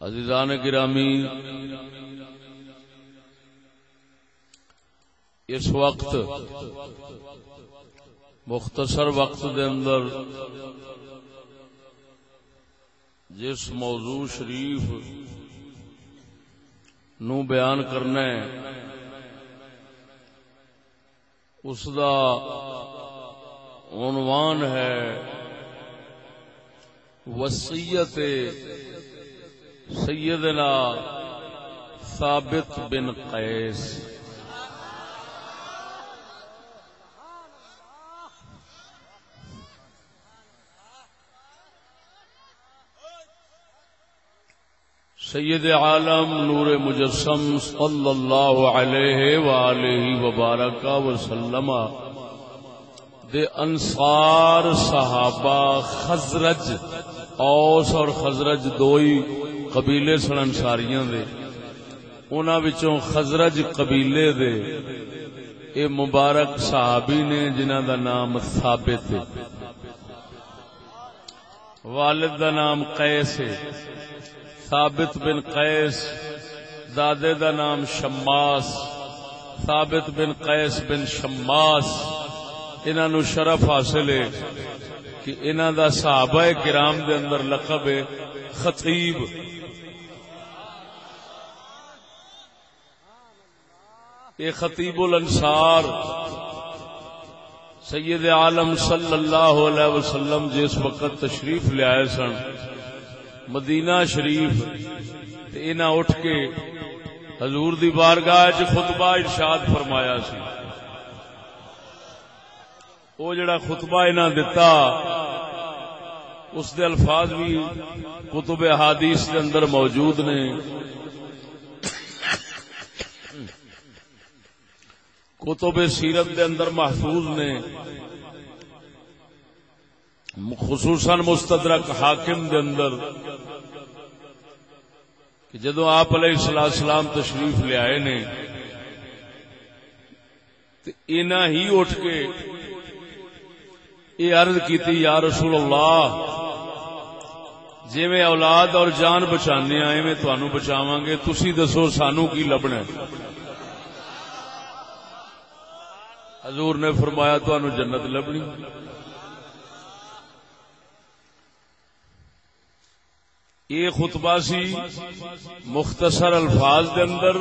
عزیزان گرامی، اس وقت مختصر وقت دے اندر جس موضوع شریف نو بیان کرنا ہے اس دا عنوان ہے وصیت سیدنا ثابت بن قیس۔ سید عالم نور مجسم صلی اللہ علیہ وآلہ وبارک وسلم دے انصار صحابہ خزرج، اوس اور خزرج دوئی قبیلے سن انصاریاں دے، انہاں وچوں خزرج قبیلے دے اے مبارک صحابی نے جنہاں دا نام ثابت ہے، والد دا نام قیس ہے، ثابت بن قیس، دادے دا نام شماس، ثابت بن قیس بن شماس۔ انہاں نو شرف حاصل ہے کہ انہاں دا صحابہ کرام دے اندر لقب ہے خطیب۔ یہ خطیب الانصار سید عالم صلی اللہ علیہ وسلم جس وقت تشریف لے آئے سن مدینہ شریف، انہاں اٹھ کے حضور دی بارگاہ وچ خطبہ ارشاد فرمایا سی۔ او جڑا خطبہ انہاں دتا اس دے الفاظ بھی کتب احادیث کے اندر موجود نے، کتب سیرت دے اندر محفوظ نے، خصوصاً مستدرک حاکم دے اندر، کہ جدو آپ علیہ السلام تشریف لے آئے نے تو انہاں ہی اٹھ کے یہ عرض کیتی یا رسول اللہ، جی میں اولاد اور جان بچانے آئے میں تانوں بچاواں گے، تسی دسو سانو کی لبنا ہے؟ حضور نے فرمایا تانوں جنت لبنی۔ یہ خطبہ سی مختصر الفاظ دے اندر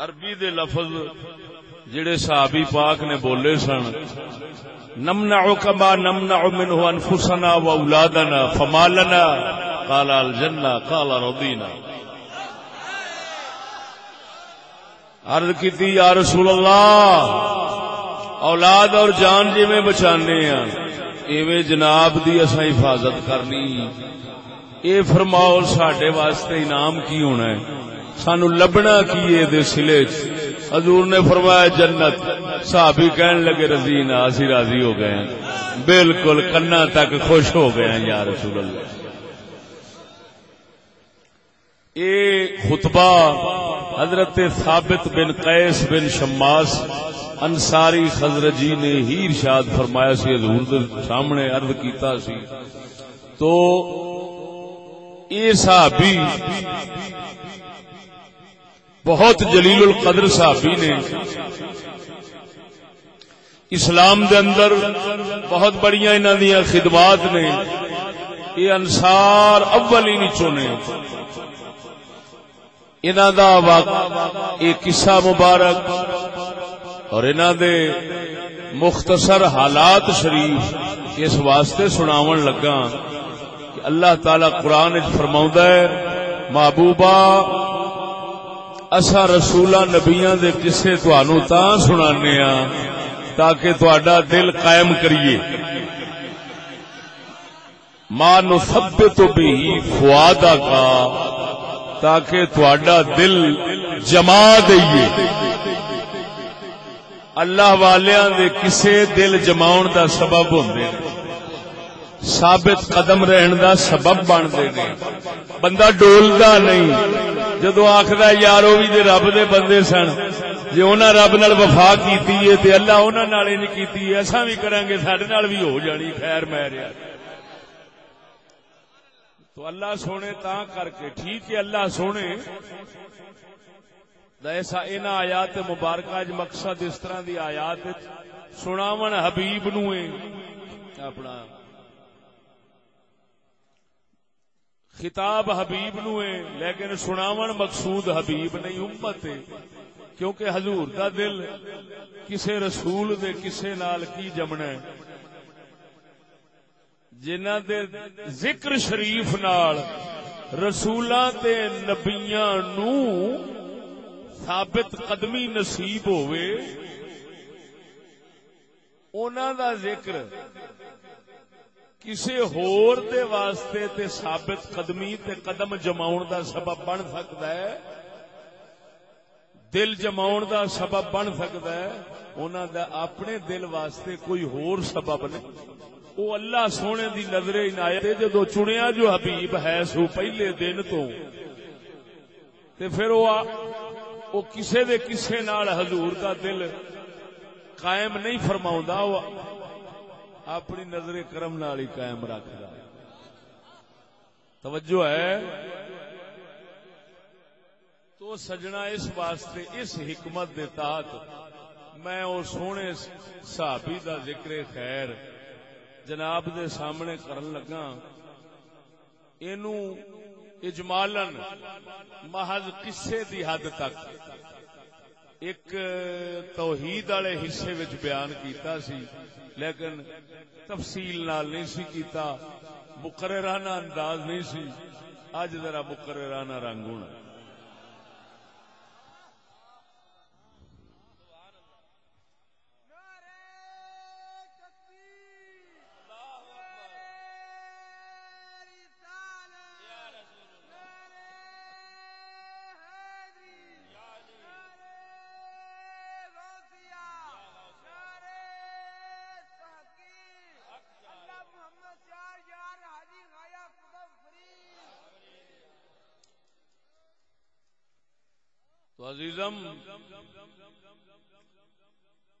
عربی دے لفظ جڑے صحابی پاک نے بولے سن، نمنعک ما نمنع منه انفسنا واولادنا فما لنا قال الجنہ قال رضینا۔ عرض کیتی یا رسول اللہ، اولاد اور جان جی میں بچانے ہیں ایویں جناب دی اساں حفاظت کرنی، اے فرماؤ ساڈے واسطے انعام کی ہونا ہے، سانو لبنا کی ہے دے سلے؟ حضور نے فرمایا جنت۔ صحابی کہنے لگے رضینا، اسی راضی ہو گئے ہیں، بالکل کنا تک خوش ہو گئے ہیں یا رسول اللہ۔ اے خطبہ حضرت ثابت بن قیس بن شماس انصاری خزرجی نے ہی ارشاد فرمایا سی، حضور دے سامنے عرض کیتا سی۔ تو یہ صحابی بہت جلیل القدر صحابی نے، اسلام دے اندر بہت بڑیاں انہاں دیاں خدمات نے، یہ انصار اولین وچوں نے۔ انہاں دا ایک قصہ مبارک اور انہاں دے مختصر حالات شریف اس واسطے سناون لگا کہ اللہ تعالی قرآن وچ فرماوندا ہے، محبوبا اسا رسولاں نبیاں دے قصے تانوں تاں سنانے ہاں تاکہ تہاڈا دل قائم کریے، ما نثبت به فؤادک، تاکہ تہاڈا دل جما دئیے۔ اللہ والیاں دے کسے دل جماؤن دا سبب ہوندے نے، ثابت قدم رہن دا سبب بندے نے، بندہ ڈولدا نہیں۔ جدو آخدا یارو بھی دے رب دے بندے سن، جے انہاں رب نال وفا کیتی ہے تے اللہ انہاں نال نہیں کیتی ہے، اساں بھی کران گے، ساڈے نال بھی ہو جانی، خیر میں رہیا۔ تو اللہ سونے تا کر کے ٹھیک ہے، اللہ سونے ایسا ان آیات مبارکہ مقصد اس طرح دی آیات سناون حبیب نو اپنا خطاب حبیب نو ہے، لیکن سناون مقصود حبیب نہیں امت ہے، کیونکہ حضور دا دل کسے رسول دے کسے نال کی جمنا ہے، جنہ دے ذکر شریف نال رسولاں تے نبیاں نو ثابت قدمی نصیب ہوئے، انہاں دا ذکر کسے ہور دے واسطے تے ثابت قدمی تے قدم جماؤن دا سبب بن سکتا ہے، دل جماؤن دا سبب بن سکتا ہے، انہاں دا اپنے دل واسطے کوئی ہور سبب نہیں۔ وہ اللہ سونے دی نظر عنایت جدو چنیا جو حبیب ہے سو پہلے دن تو تے پھر وہ کسے دے کسے نال حضور دا دل قائم نہیں فرماؤندا، وہ اپنی نظر کرم نال ہی قائم رکھدا۔ توجہ ہے تو سجنا، اس واسطے اس حکمت دے تحت میں او سونے صحابی دا ذکر خیر جناب دے سامنے کرن لگا، اینو اجمالن محض قصے دی حد تک ایک توحید والے حصے وچ بیان کیتا سی، لیکن تفصیل نال نہیں سی کیتا، مقررانہ انداز نہیں سی۔ اج ذرا مقررانہ رنگ ہونا۔ تو عزیزم،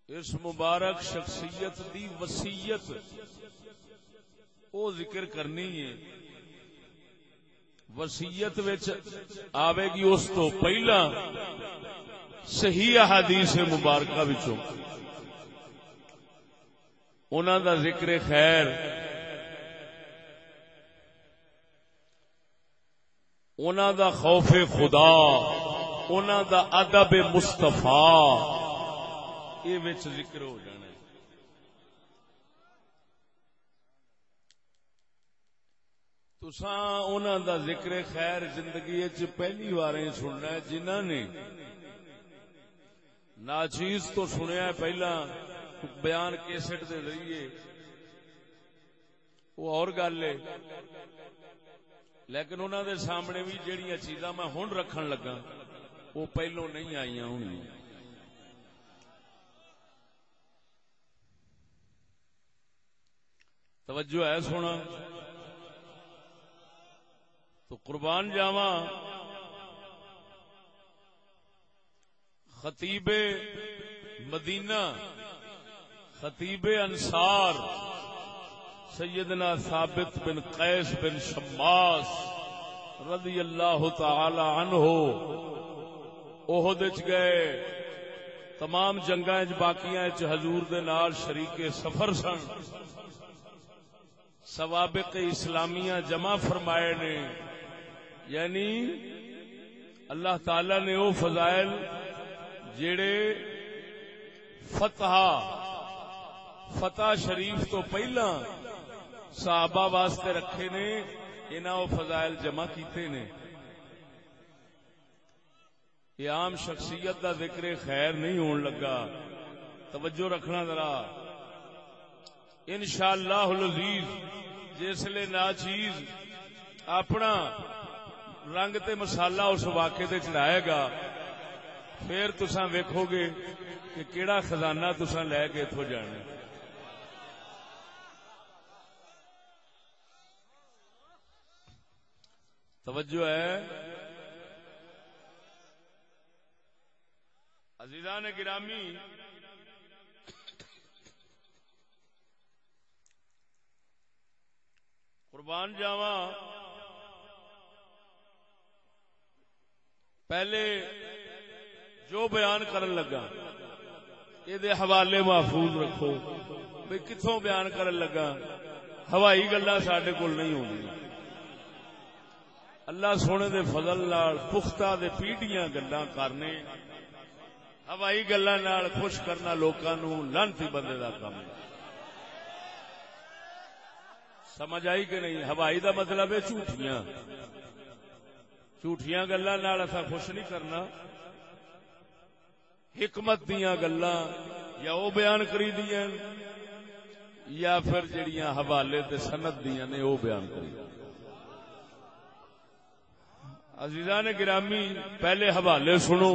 اس مبارک شخصیت دی وصیت او ذکر کرنی ہے۔ وصیت وچ آوے گی اس تو پہلا صحیح احادیث مبارکہ وچوں انہاں دا ذکر خیر، انہاں دا خوف خدا، انہاں دا ادب مصطفیٰ، یہ وچ ذکر ہو جانا ہے۔ تساں انہاں دا ذکر خیر زندگی وچ پہلی بار سننا ہے، جنہاں نے ناچیز تو سنیا ہے پہلا بیان کیسٹ دے ذریعے، وہ اور گل ہے، لیکن انہاں دے سامنے بھی جہڑیاں چیزاں میں ہن رکھن لگا وہ پہلو نہیں آئیاں ہونی۔ توجہ ہے سونا تو قربان جاواں، خطیب مدینہ، خطیب انصار سیدنا ثابت بن قیس بن شماس رضی اللہ تعالی عنہ احد وچ گئے، تمام جنگاں وچ باقیاں وچ حضور دے نال شریک سفر سن، سوابق اسلامیہ جمع فرمائے نے، یعنی اللہ تعالی نے وہ فضائل جڑے فتح شریف تو پہلا صحابہ واسطے رکھے نے، انہاں وہ فضائل جمع کیتے نے۔ یہ عام شخصیت دا ذکر خیر نہیں ہون لگا، توجہ رکھنا ذرا۔ انشاءاللہ العزیز جسلے ناچیز اپنا رنگ تے مسالہ اس واقعے تے چڑھائے گا، پھر تساں ویکھو گے کہ کیڑا خزانہ تساں لے کے اتھوں جانا۔ توجہ ہے عزیزان گرامی، قربان جاواں، پہلے جو بیان کرن لگا یہ حوالے محفوظ رکھو بھئی کتھوں بیان کرن لگا ہوائی گلاں ساڈے کول نہیں ہوندی اللہ سونے دے فضل نال پختہ دے پیڑیاں گلاں کرنے ہوائی گلاں نال خوش کرنا لوکاں نوں لعنتی بندے دا کام ہے سمجھ آئی کہ نہیں ہوائی دا مطلب ہے جھوٹیاں گلاں نال اساں خوش نہیں کرنا حکمت دیاں گلاں یا او بیان کری دیاں یا پھر جڑیاں حوالے تے سند دیاں نے او بیان کری عزیزان گرامی پہلے حوالے سنو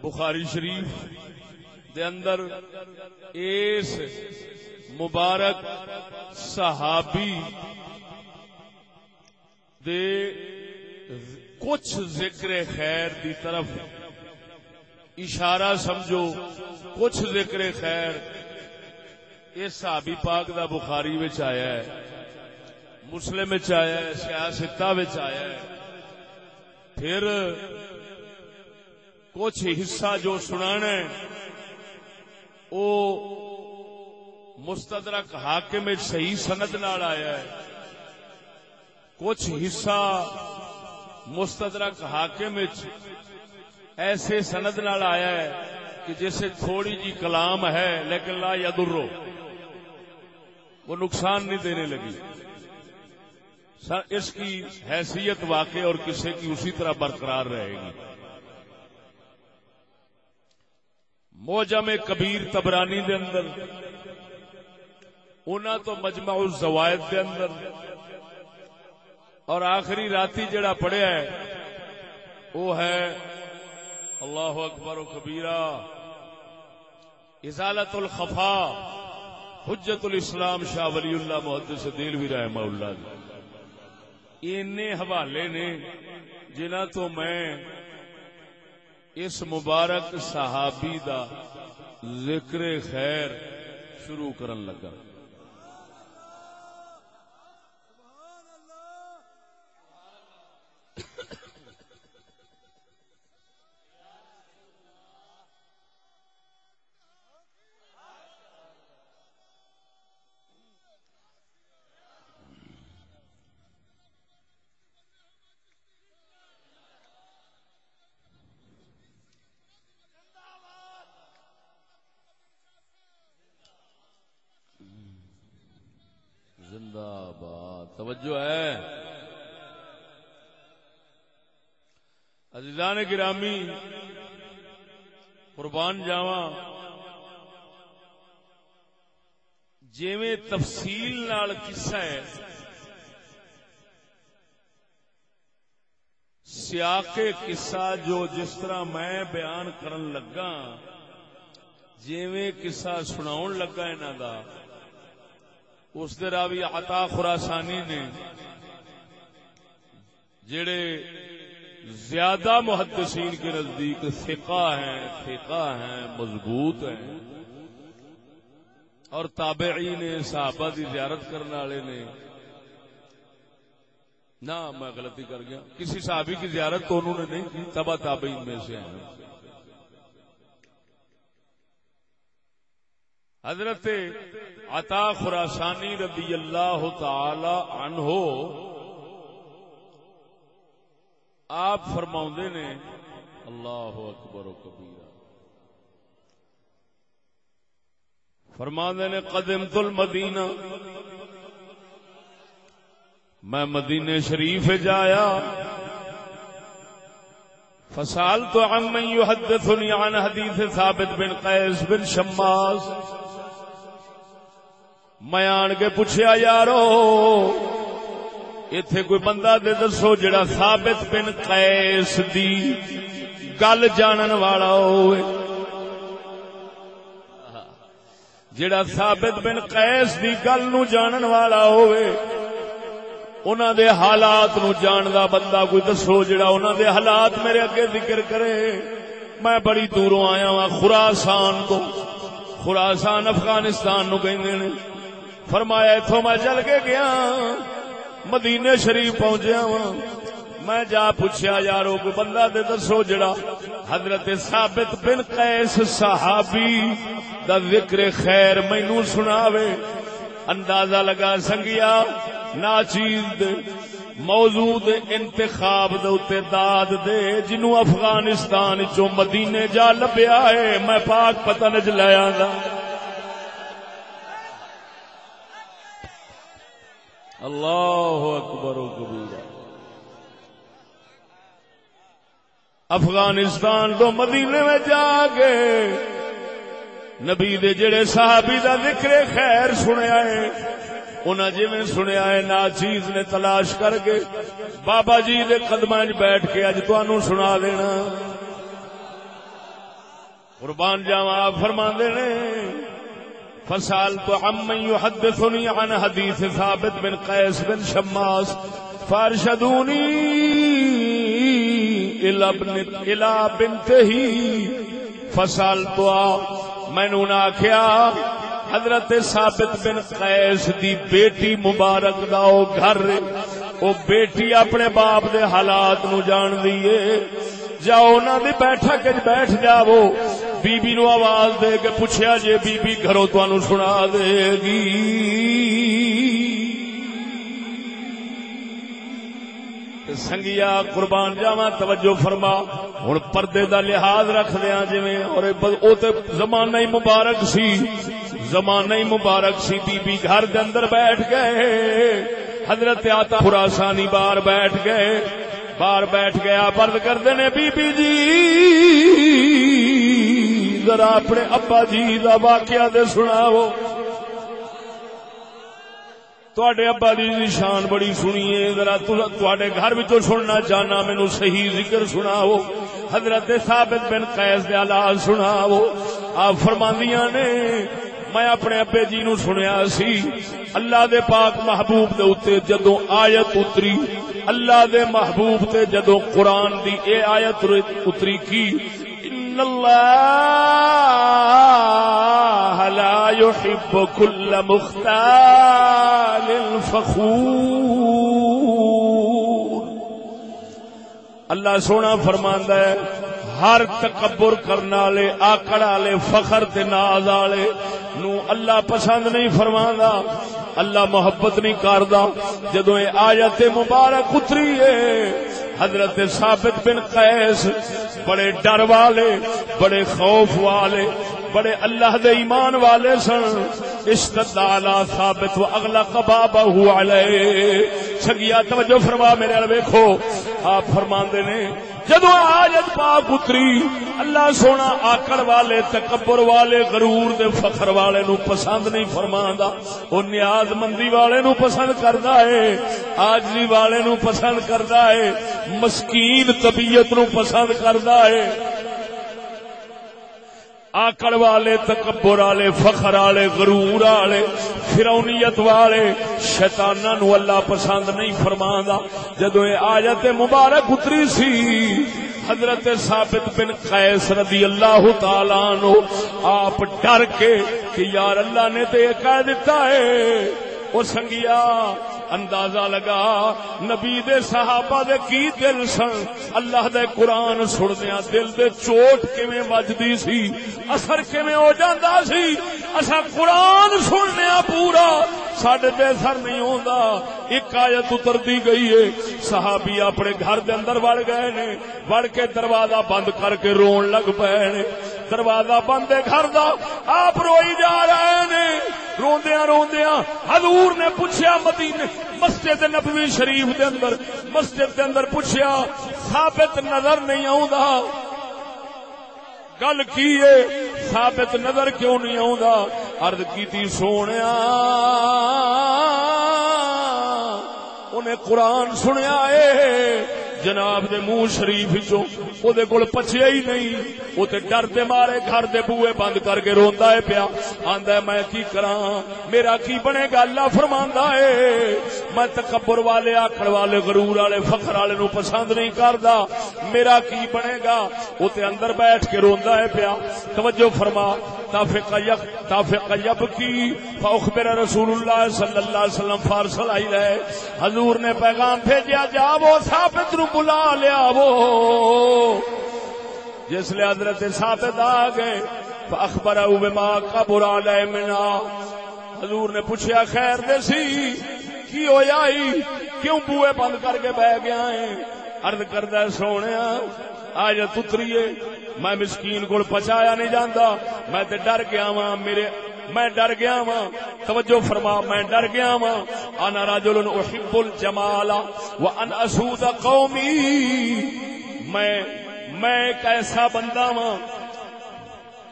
بخاری شریف دے اندر اس مبارک صحابی دے کچھ ذکر خیر دی طرف اشارہ سمجھو کچھ ذکر خیر اس صحابی پاک دا بخاری وچ آیا ہے مسلم وچ آیا ہے سیاستہ وچ آیا ہے پھر کچھ حصہ جو سنانا ہے او مستدرک حاکم صحیح سند نال آیا ہے کچھ حصہ مستدرک حاکم ایسے سند نال آیا ہے کہ جیسے تھوڑی جی کلام ہے لیکن لا یضرو وہ نقصان نہیں دینے لگی اس کی حیثیت واقع اور کسی کی اسی طرح برقرار رہے گی معجم کبیر طبرانی دے اندر انہاں تو مجمع الزوائد دے اندر اور آخری راتی جڑا پڑھیا ہے وہ ہے اللہ اکبر و کبیرہ ازالت الخفا حجت الاسلام شاہ ولی اللہ محدث دہلوی رحمہ اللہ اینے حوالے نے جنہ تو میں اس مبارک صحابی دا ذکر خیر شروع کرن لگا زندہ باد توجہ ہے عزیزان گرامی قربان جاواں جویں تفصیل نال قصہ ہے سیاق قصہ جو جس طرح میں بیان کرن لگا جویں قصہ سناون لگا انہاں دا اس دے راوی عطا خراسانی نے جڑے زیادہ محدثین کے نزدیک ثقہ ہیں مضبوط ہیں اور تابعین صحابہ دی زیارت کرنے والے نے نہ میں غلطی کر گیا کسی صحابی کی زیارت تو انہوں نے نہیں کی تبع تابعین میں سے ہیں حضرت عطا خراسانی رضی اللہ تعالی عنہ آپ فرماؤندے نے اللہ اکبر و کبیرہ فرماندے نے قدمت المدینہ میں مدینے شریف جایا فسألت عمن يحدثني عن حدیث ثابت بن قیس بن شماس میں آن کے پوچھیا یارو ایتھے کوئی بندہ دے دسو جڑا ثابت بن قیس دی گل جانن والا ہوئے جڑا ثابت بن قیس دی گل نو جانن والا ہوئے انہاں دے حالات نو جاندا بندہ کوئی دسو جڑا انہاں دے حالات میرے اگے ذکر کرے میں بڑی دوروں آیا ہاں خراسان تو خراسان افغانستان نو کہندے نے فرمایا ایتھوں میں چل کے گیا مدینے شریف پہنچیا ہاں میں جا پوچھیا یارو کوئی بندہ دے دسو جڑا حضرت ثابت بن قیس صحابی دا ذکر خیر مینوں سناوے. اندازہ لگا سنگیا ناچیز موضوع دے انتخاب دے اتے داد دے جنوں افغانستان چوں مدینے جا لبیا ہے میں پاک پتہ نج لے آندا. اللہ اکبر و کبیرہ. افغانستان تو مدینے میں جا کے نبی دے جڑے صحابی دا ذکر خیر سنیا ہے انہاں جویں سنیا ہے ناچیز نے تلاش کر کے بابا جی دے قدماں وچ بیٹھ کے اج تانوں سنا دینا. قربان جاواں آپ فرماندے نے فسألت عمن يحدثني عن حديث ثابت بن قيس بن شماس فارشدوني الى بنته فسألت میں نے آخیا حضرت ثابت بن قیس دی بیٹی مبارک دا او گھر او بیٹی اپنے باپ دے حالات نو جان دیے جاؤ نہ دی بیٹھک وچ بیٹھ جاؤ بی بی نو آواز دے کے پوچھیا جے بی بی گھروں تانوں سنا دے گی. سنگیا قربان جاواں توجہ فرما ہن پردے دا لحاظ رکھ دیاں جویں اور او تے زمانہ ہی مبارک سی زمانہ ہی مبارک سی. بی بی گھر دے اندر بیٹھ گئے حضرت عطا خراسانی باہر بیٹھ گئے آپ عرض کردے نے بی بی جی ذرا اپنے ابا جی دا واقعہ دے سناؤ. تواڈے ابا جی دی شان بڑی سنیے ذرا تواڈے گھر وچوں سننا چاہنا مینوں صحیح ذکر سناؤ. حضرت ثابت بن قیس دے حالات سناؤ. آپ فرماندیاں نے میں اپنے ابے جی نو سنیا سی اللہ دے پاک محبوب دے اوتے جدوں آیت اتری اللہ دے محبوب تے جدوں قرآن دی اے آیت اتری کی ان اللہ لا يحب كل مختال فخور. اللہ سونا فرماندا ہے ہر تکبر کرنے والے آکڑ والے فخر تے ناز والے نو اللہ پسند نہیں فرماندا اللہ محبت نہیں کردا. جدوں اے آیت مبارک اتری ہے حضرت ثابت بن قیس بڑے ڈر والے بڑے خوف والے بڑے اللہ دے ایمان والے سن. اشتد علی ثابت واغلق بابہ علیہ. سگیا توجہ فرما میرے ال ویکھو آپ فرماندے نے جدو آیت پاک اتری اللہ سونا آکڑ والے تکبر والے غرور دے فخر والے نو پسند نہیں فرماندا او نیاز مندی والے نو پسند کردا ہے عاجزی والے نو پسند کردا ہے مسکین طبیعت نو پسند کردا ہے. آکڑ والے تکبر والے فخر والے غرور والے فرعونیت والے شیطاناں نو اللہ پسند نہیں فرماندا. جدوں اے آیت مبارک اتری سی حضرت ثابت بن قیس رضی اللہ تعالی عنہ آپ ڈر کے کہ یار اللہ نے تے کہہ دیتا ہے او سنگیا اندازہ لگا نبی دے صحابہ دے کی دل سن اللہ دے قرآن سندیاں دل دے چوٹ کیویں وجدی سی اثر کیویں ہو جاندا سی. اسا قرآن سننے پورا ساڈے تے اثر نہیں ہوندا. ایک آیت اتردی گئی ہے صحابی اپنے گھر دے اندر وڑ گئے نے وڑ کے دروازہ بند کر کے رون لگ پئے نے. دروازہ بند ہے گھر دا آپ روئی جا رہے نے روندیاں حضور نے پوچھا مدینے مسجد نبوی شریف دے اندر پوچھا ثابت نظر نہیں آوندا گل کی ہے ثابت نظر کیوں نہیں آوندا. عرض کیتی سونیا انہیں قرآن سنیا ہے جناب دے منہ شریف چوں او دے کول پچھیا ہی نہیں او تے ڈر دے مارے گھر دے بوئے بند کر کے روندا ہے پیا آندا ہے میں کی کراں میرا کی بنے گا. اللہ فرماندا ہے میں تکبر والے آکڑ والے غرور والے فخر والے نو پسند نہیں کردا میرا کی بنے گا. او تے اندر بیٹھ کے روندا ہے پیا. توجہ فرما تافق یبکی فاخبر رسول اللہ صلی اللہ علیہ وسلم فارسل الیہ حضور نے پیغام بھیجا جا وہ ثابت نو بلا لیا وہ جس لئے حضرت ثابت آ گئے فاخبرہ بما کبر علیہ منا حضور نے پوچھا خیر دے سی کی ہویا کیوں بوئے بند کر کے بہ گیا ہے عرض کردہ سونیا آج تتریے میں مسکین کو پچایا نہیں جاندا میں تے ڈر گیا ہاں میں ڈر گیا ہاں توجہ فرما میں ڈر گیا ہاں انا رجل احب الجمال وان اسود قومی میں ایک ایسا بندہ ہاں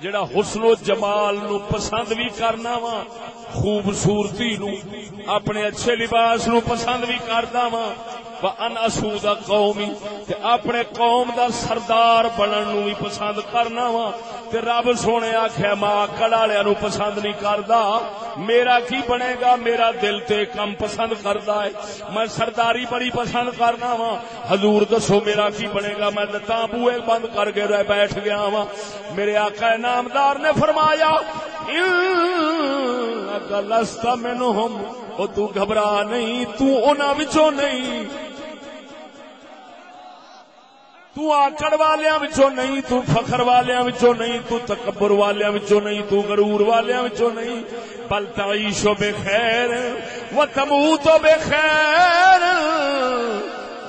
جڑا حسن و جمال نو پسند بھی کرنا وا خوبصورتی نو اپنے اچھے لباس نو پسند بھی کردا وا وان اسود قومی تے اپنے قوم دا سردار بنن نو بھی پسند کرنا وا تے رب سونے آکھیا ماں کڑ والےاں نو پسند نہیں کردا میرا کی بنے گا میرا دل تے کم پسند کردا ہے میں سرداری بڑی پسند کرنا وا حضور دسو میرا کی بنے گا میں تاں بوئے بند کر کے رہ بیٹھ گیا وا میرے آقا نامدار نے فرمایا لست منہم او تو گھبرا نہیں تو انہاں وچوں نہیں تو آکڑ والیاں وچوں نہیں تو فخر والیاں وچوں نہیں تو تکبر والیاں وچوں نہیں تو غرور والیاں وچوں نہیں بل تعیش بخیر وتموت بخیر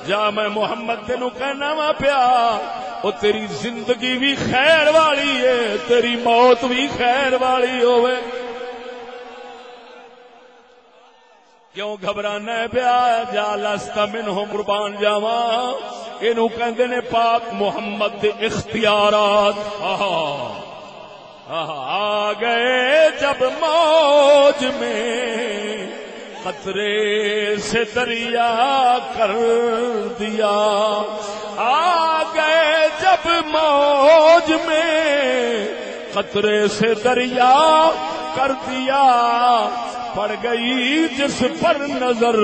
جا میں محمد تینوں کہنا وا پیا او تیری زندگی بھی خیر والی ہے تیری موت بھی خیر والی ہوے کیوں گھبرانا ہے پیا جا لست منہم قربان جاواں اینو کہندے نے پاک محمد دے اختیارات آ گئے جب موج میں قطرے سے دریا کر دیا آ گئے جب موج میں قطرے سے دریا کر دیا پڑ گئی جس پر نظر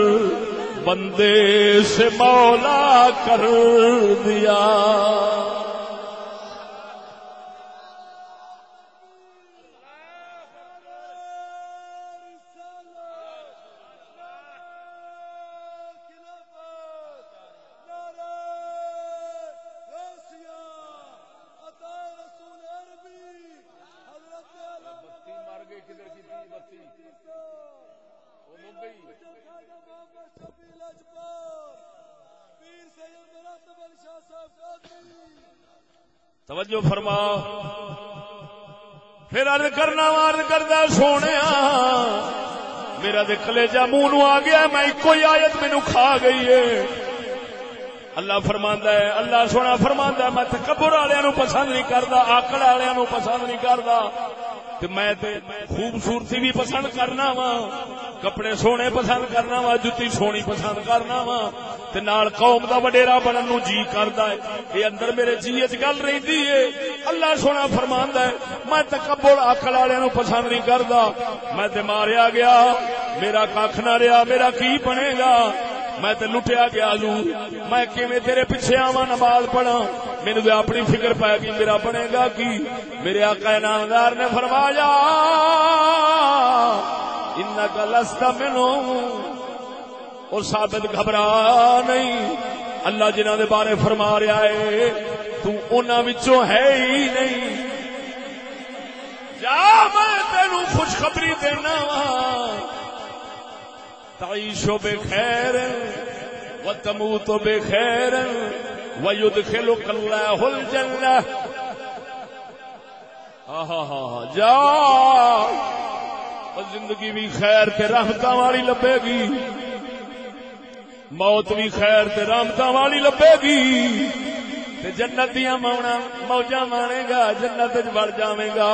بندے سے مولا کر دیا توجہ فرما پھر عرض کرنا عرض کردا سونیا میرا تے کلیجہ منہ نو آ گیا میں کوئی آیت مینوں کھا گئی ہے اللہ فرماندا ہے اللہ سونا فرماندا ہے میں تکبر والےاں نو پسند نہیں کردا آکڑ والےاں نو پسند نہیں کردا تے میں تے خوبصورتی بھی پسند کرنا وا کپڑے سونے پسند کرنا وا جُتی سونی پسند کرنا وا تے نال قوم دا وڈیرا بنن نو جی کردا ہے اے اندر میرے جی وچ گل رہندی ہے اللہ سونا فرماندا ہے میں تکبر عقل والےاں نو پسند نہیں کردا میں تے ماریا گیا میرا کھ نہ رہیا میرا کی بنے گا میں تے لٹیا گیا حضور میں کیویں تیرے پیچھے آواں نماز پڑھاں مینوں تے اپنی فکر پے گئی میرا بنے گا کی میرے آقا نامدار نے فرمایا انک لست منہم اور ثابت گھبرا نہیں اللہ جنہاں دے بارے فرما رہا ہے تو انہاں وچوں ہے ہی نہیں جا میں تینوں خوشخبری دینا وا تعیش بخیر وتموت بخیر ويدخلك الله الجنہ جا زندگی بھی خیر تے رحمتاں والی لبے گی موت بھی خیر تے رحمتاں والی لبے گی تے جنت دیاں موجاں مانے گا جنت وچ وڑ جاویں گا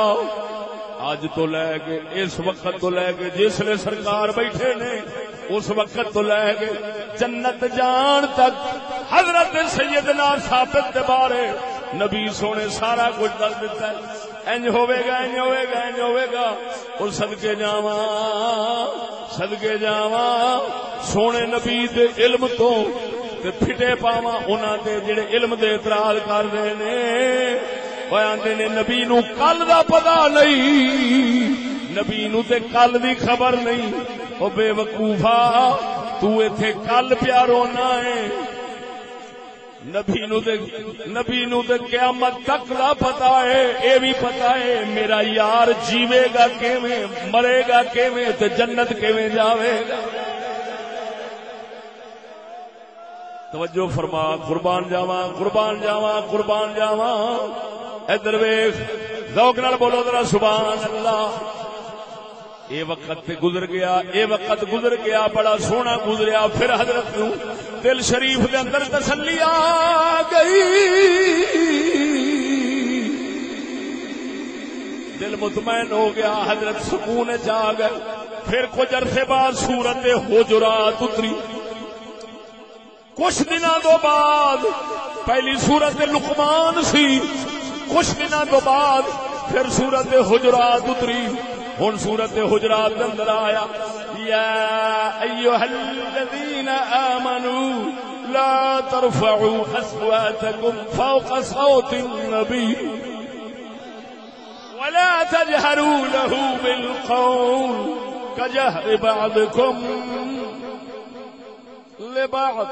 اج تو لے کے اس وقت تو لے کے جس لے سرکار بیٹھے نے اس وقت تو لے کے جنت جان تک حضرت سیدنا ثابت دے بارے نبی سونے سارا کچھ دس دیتا ہے انج ہوے گا انج ہوے گا انج ہوے گا اور صدقے جاواں سونے نبی دے علم تو تے پھٹے پاواں انہاں دے جڑے علم دے اعتراض کردے نے او آندے نے نبی نو کل دا پتہ نہیں نبی نو تے کل دی خبر نہیں او بے وقوفا تو ایتھے کل پیا رونا ہے نبی نو تے قیامت تک دا پتا ہے، اے بھی پتا ہے میرا یار جیوے گا کیویں، مرے گا کیویں تے جنت کیویں جاوے گا۔ توجہ فرما، قربان جاواں قربان جاواں قربان جاواں۔ ادھر ویکھ، ذوق نال بولو ذرا سبحان اللہ۔ اے وقت تے گزر گیا، اے وقت گزر گیا، بڑا سونا گزریا، پھر حضرت نو دل شریف دے اندر تسلی آ گئی، دل مطمئن ہو گیا، حضرت سکون جا گئے۔ پھر کچھ عرصے بعد سورت حجرات اتری، کچھ دنوں تو بعد پہلی سورت لقمان سی، کچھ دنوں تو بعد پھر سورت حجرات اتری۔ ہن سورت حجرات کے اندر آیا، یا ایھا الذین آمنوا لا ترفعوا اصواتکم فوق صوت النبی ولا تجهروا له بالقول كجهر بعضكم لبعض۔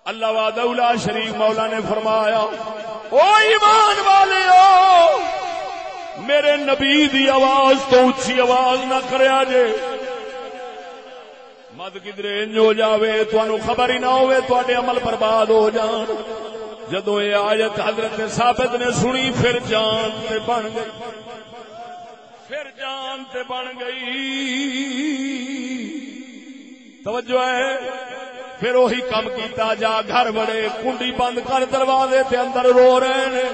اللہ وحدہ لا شریک مولا نے فرمایا، او ایمان والےو میرے نبی دی آواز تو اچھی آواز نہ کریا جے، مت کدھر انج ہو جاوے تانوں خبر ہی نہ ہوئے، تواڈے عمل برباد ہو جان۔ جدوں یہ آیت حضرت ثابت نے سنی، پھر جان تے بن گئی، پھر جان تے بن گئی۔ توجہ ہے، پھر وہی کم کیتا، جا گھر بڑے، کنڈی بند کر دروازے تے اندر رو رہے نے۔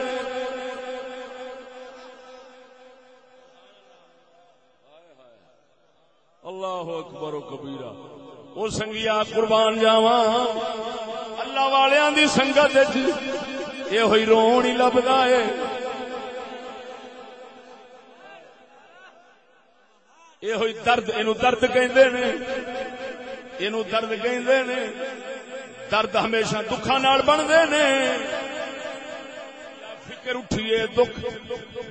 اللہ اکبر و کبیرہ۔ او سنگیا قربان جاواں، اللہ والیاں دی سنگت وچ یہ ہوئی رون ہی لبدا ہے۔ یہ ہوئی درد، اینو درد کہندے نے، اینو درد کہندے نے۔ درد ہمیشہ دکھاں نال بندے نے۔ فکر اٹھیے،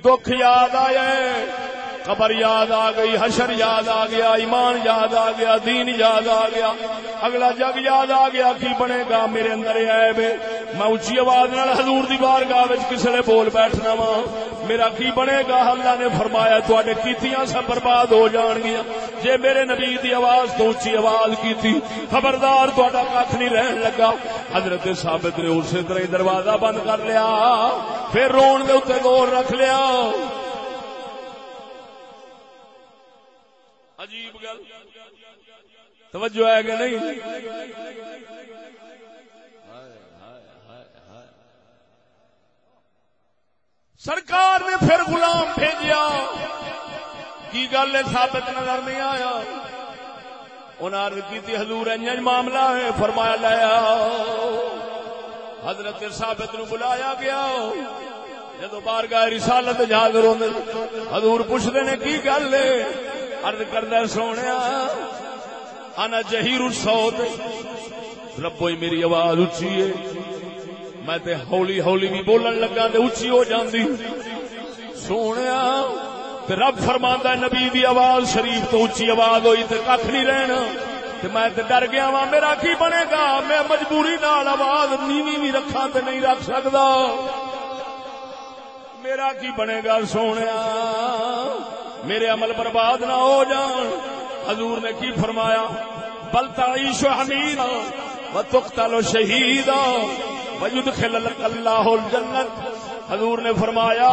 دکھ یاد آئے، قبر یاد آ گئی، حشر یاد آ گیا، ایمان یاد آ گیا، دین یاد آ گیا، اگلا جگ یاد آ گیا۔ کی بنے گا؟ میرے اندر عیب ہے، میں اچھی آواز نال حضور دی بارگاہ وچ کسے لے بول بیٹھنا وا، میرا کی بنے گا؟ اللہ نے فرمایا تواڈے کیتیاں سب برباد ہو جان گیا جے میرے نبی دی آواز تو اچھی آواز کیتی، خبردار تواڈا کھ نہیں رہن لگا۔ حضرت ثابت نے اسی طرح دروازہ بند کر لیا، پھر رون دے اوتے غور رکھ لیا۔ عجیب گل، توجہ ہے کہ نہیں؟ سرکار نے پھر غلام بھیجیا، کی گل ہے ثابت نظر نہیں آیا۔ انہوں نے عرض کی حضور انج معاملہ ہے، فرمایا لایا۔ حضرت ثابت نو بلایا گیا، جدو بارگاہ رسالت حاضر ہوندے حضور پوچھتے نے کی گل ہے؟ عرض کردہ سونیا انا جہیر الصوت، ربو ہی میری آواز اچھی ہے، میں تے ہولی ہولی بھی بولن لگا تے اچھی ہو جاندی۔ سونیا تے رب فرماندا ہے نبی دی آواز شریف تو اچھی آواز ہوئی تے کھ نہیں رہنا، تے میں تے ڈر گیا وا میرا کی بنے گا؟ میں مجبوری نال آواز نیویں بھی رکھاں تے نہیں رکھ سکدا، میرا کی بنے گا؟ سونیا میرے عمل برباد نہ ہو جان۔ حضور نے کی فرمایا؟ بل تعیش حمیدا وتقتل شہیدا ویدخلک اللہ الجنت۔ حضور نے فرمایا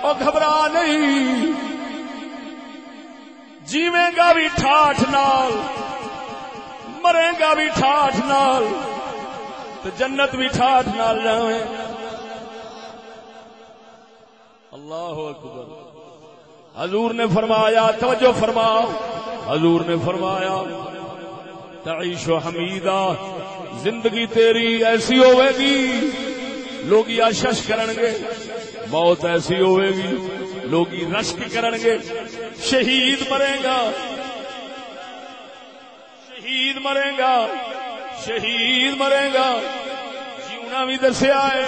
او گھبرا نہیں، جیویں گا بھی ٹھاٹھ نال، مرے گا بھی ٹھاٹھ نال، تو جنت بھی ٹھاٹھ نال جاویں۔ اللہ اکبر۔ حضور نے فرمایا، توجہ فرما، حضور نے فرمایا تعیش حمیدہ، زندگی تیری ایسی ہوئے گی لوگ آشش کرن گے، موت ایسی ہوئے گی لوگ رشک کرن گے، شہید مرے گا، شہید مرے گا، شہید مرے گا، جیونا بھی دسیا ہے،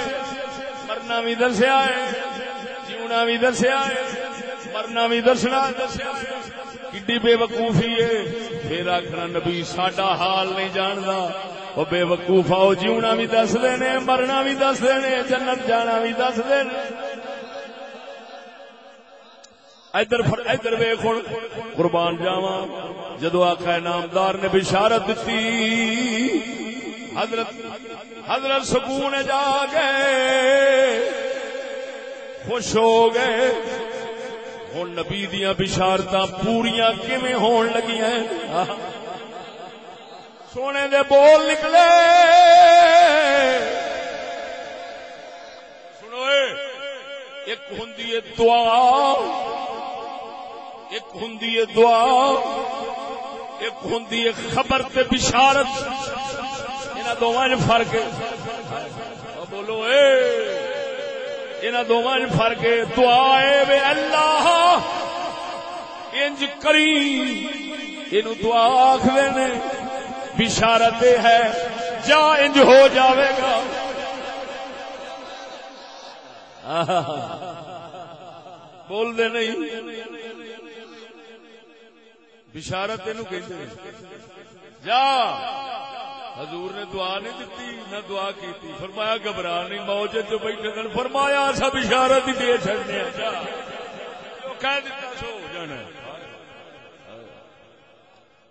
مرنا بھی دسیا ہے، جیونا بھی دسیا ہے، مرنا بھی دسنا دسیا، کڈی بے وقوفی ہے۔ پھر آخنا نبی ساڈا حال نہیں جاندا، وہ بے وقوف آؤ جیونا بھی دس دینے مرنا بھی دس دینے جنت جانا بھی دس دینے ادھر ویکھ قربان جاواں جدو آقا نامدار نے بشارت دیتی حضرت سکون جا گئے خوش ہو گئے ہن نبی دیاں بشارتاں پوریاں کیویں ہون لگیاں سونے دے بول نکلے سنو ایک ہوندی ہے دعا ایک ہوندی ہے دعا ایک ہوندی ہے خبر تے بشارت انہاں دوواں وچ فرق ہے بولو انہاں دوواں وچ فرق ہے دعا اے وے اللہ انج کری اینو دعا آکھدے نے بشارت ہے جا انج ہو جاوے گا بول دے نہیں بشارت اینو کہندے جا حضور نے دعا نہیں دیتی نہ دعا کیتی فرمایا گھبرا نہیں موج جو بیٹھے سن فرمایا ایسا بشارت ہی دے چھڑنے جا جو کہہ دیتا سو ہو جانا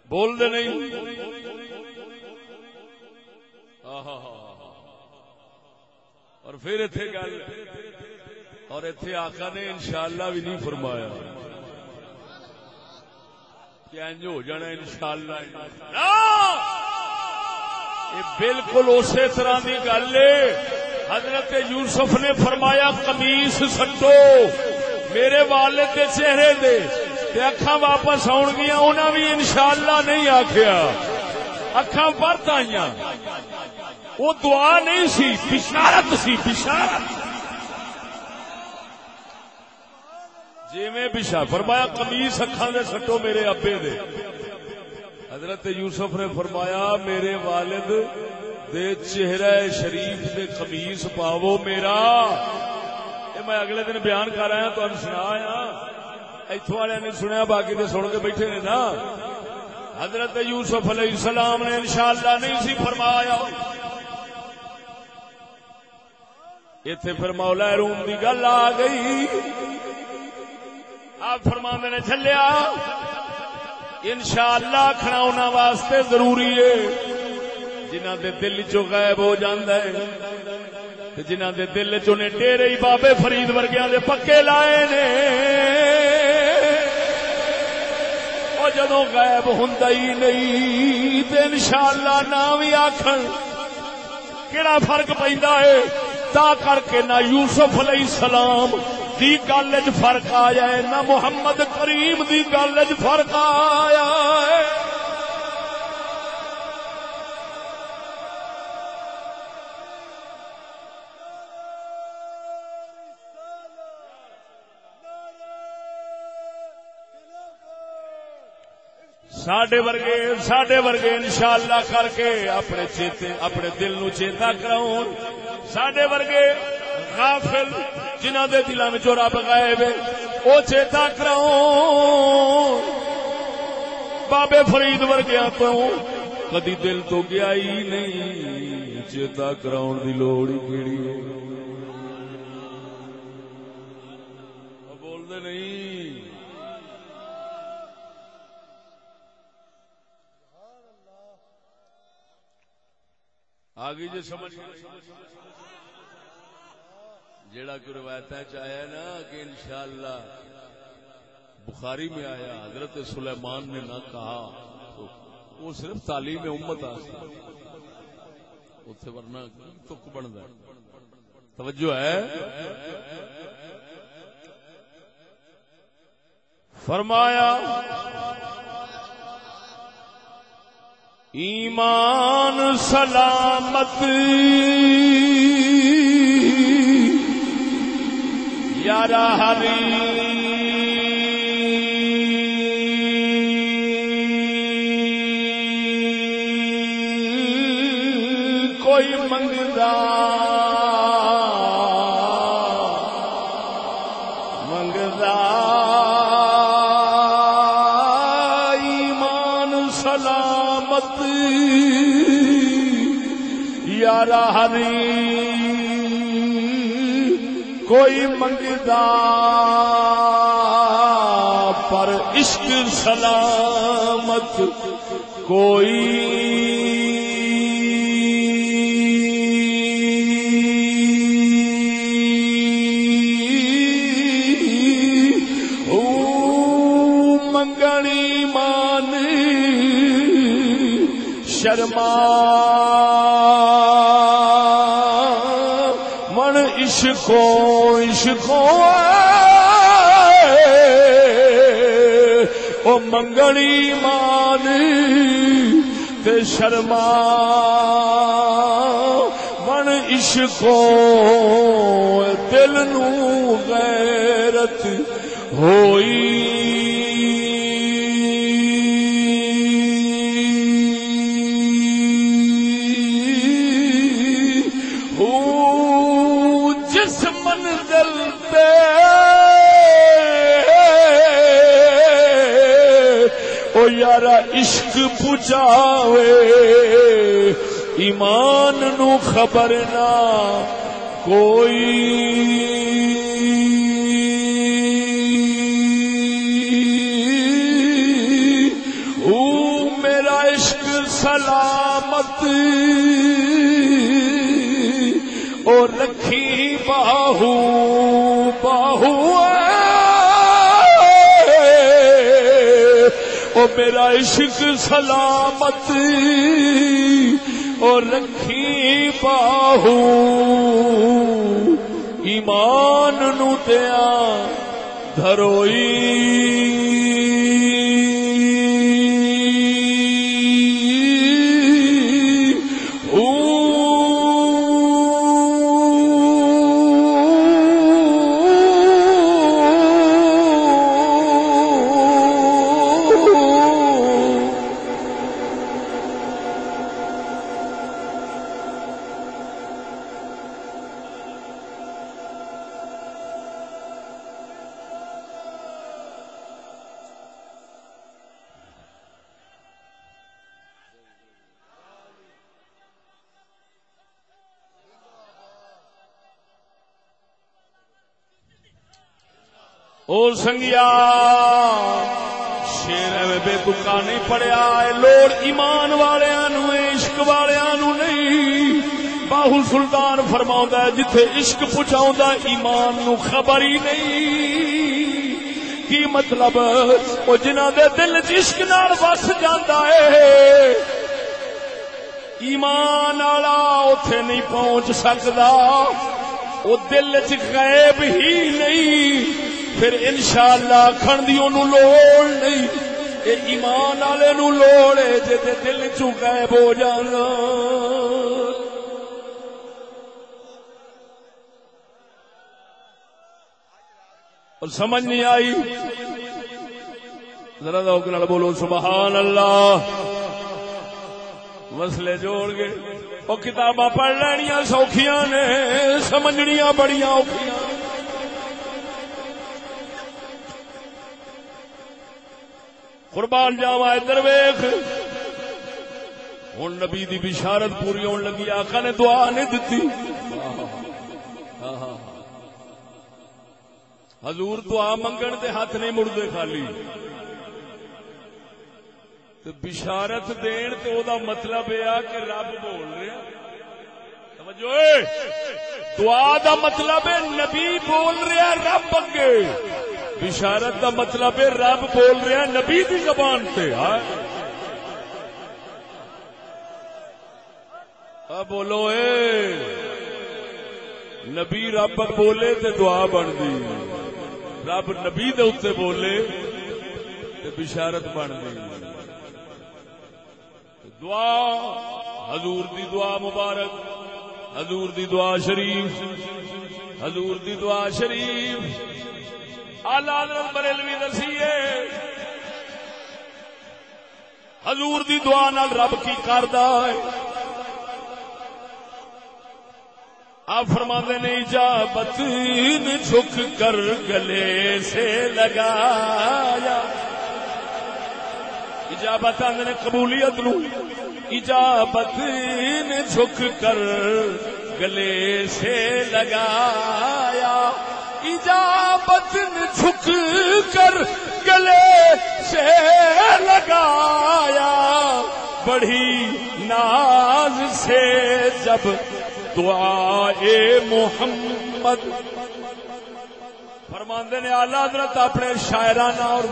بول دے نہیں اور پھر اتنے گل اور اتنے آقا نے انشاءاللہ بھی نہیں فرمایا کہ انج ہو جانا انشاءاللہ یہ بالکل اسی طرح کی گل ہے حضرت یوسف نے فرمایا قمیص سٹو میرے والد کے چہرے دے اکھاں واپس آن گیا انہاں بھی انشاءاللہ نہیں آکھیا اکھاں پرت آئیاں وہ دعا نہیں سی بشارت سی بشارت جی میں بشارت فرمایا قمیص اکھاں دے سٹو میرے ابے دے حضرت یوسف نے فرمایا میرے والد دے چہرہ شریف دے قمیص پاو میرا یہ میں اگلے دن بیان کر رہا ہوں تو سنایا ایتھوں والے نے سنیا باقی تے سن کے بیٹھے نے نا حضرت یوسف علیہ السلام نے انشاءاللہ نہیں سی فرمایا ایتھے پھر مولا روم دی گل آ گئی آپ فرماندے نے چلیا انشاءاللہ کھڑاونا واسطے ضروری ہے جنہاں دے دل چو غائب ہو جاندا ہے جنہاں دے دل چو نے ڈیرے ہی بابے فرید ورگیاں دے پکے لائے نے او جدوں غائب ہوندا ہی نہیں تے انشاءاللہ نہ وی آکھن کیڑا فرق پیندا ہے تا کر کے نہ یوسف علیہ السلام دی گل وچ فرق آیا ہے نہ محمد کریم دی گل وچ فرق آیا ہے ساڈے ورگے انشاءاللہ کر کے اپنے چیتے اپنے دل نو چیتا کراؤ ساڈے ورگے غافل جنہاں دے دلاں وچ رب غائب ہے او چیتا کراؤ بابے فرید ورگیاں تو کدی دل تو گیا ہی نہیں چیتا کراؤن دی لوڑ ہی کیڑی ہے بول دے نہیں آگے جو سمجھ جیڑا کہ روایت آیا نا کہ انشاءاللہ بخاری میں آیا حضرت سلیمان نے نہ کہا تو وہ صرف تعلیم امت آستا اتھے ورنہ تک بندا توجہ ہے فرمایا ایمان سلامت یارا ہری کوئی منگدا ایمان سلامت یارا ہری کوئی منگدا پر عشق سلامت کوئی منگنی مان شرما من عشقو او منگنی مان تے شرما من عشقو دل نو غیرت ہوئی یارا عشق پچاوے ایمان نو خبر نہ کوئی او میرا عشق سلامت او رکھی باہو او میرا عشق سلامت اور رکھی باہو ایمان نو دیا دھروئی او سنگیا شیر میں بے تکا نہیں پڑیا لوڑ ایمان والیاں نو عشق والیاں نو نہیں باہو سلطان فرماوندا ہے جتھے عشق پہنچاوندا ایمان نو خبر ہی نہیں کی مطلب او جنہاں دے دل وچ عشق نال وس جاندا ہے ایمان والا اوتھے نہیں پہنچ سکدا او دل وچ غیب ہی نہیں پھر انشاءاللہ کھن دی اونوں لوڑ نہیں اے ایمان والے نوں لوڑ ہے جے دل چوں غائب ہو جانا اور سمجھ نہیں آئی ذرا ذوق نال بولو سبحان اللہ مسئلے جوڑ گئے او کتاباں پڑھ لینیاں سوکھیاں نے سمجھنیاں بڑیاں اوکھیاں قربان جاوا ادھر ویکھ ہن نبی دی بشارت پوری ہون لگی آقا نے دعا نہیں دتی حضور دعا منگن تے ہاتھ نہیں مڑدے خالی تے بشارت دین تے او دا مطلب اے کہ رب بول رہا سمجھو دعا دا مطلب ہے نبی بول رہا رب اگے بشارت دا مطلب ہے رب بول رہا نبی دی زبان سے بولو اے نبی رب بولے تے دعا بن دی رب نبی دے اوتے بولے تے بشارت بن دی دعا حضور دی دعا مبارک حضور دی دعا شریف حضور دی دعا شریف آلہ حضرت بریلوی دسیے حضور دی دعا نال رب کی کردا ہے آپ فرماتے نے اجابت نے جھک کر گلے سے لگایا اجابت آندے نے قبولیت نو اجابت نے جھک کر گلے سے لگایا، اجابت نے جھک کر گلے سے لگایا، بڑھی ناز سے جب دعائے محمد۔ فرماندے نے اعلی حضرت اپنے شاعرانہ اور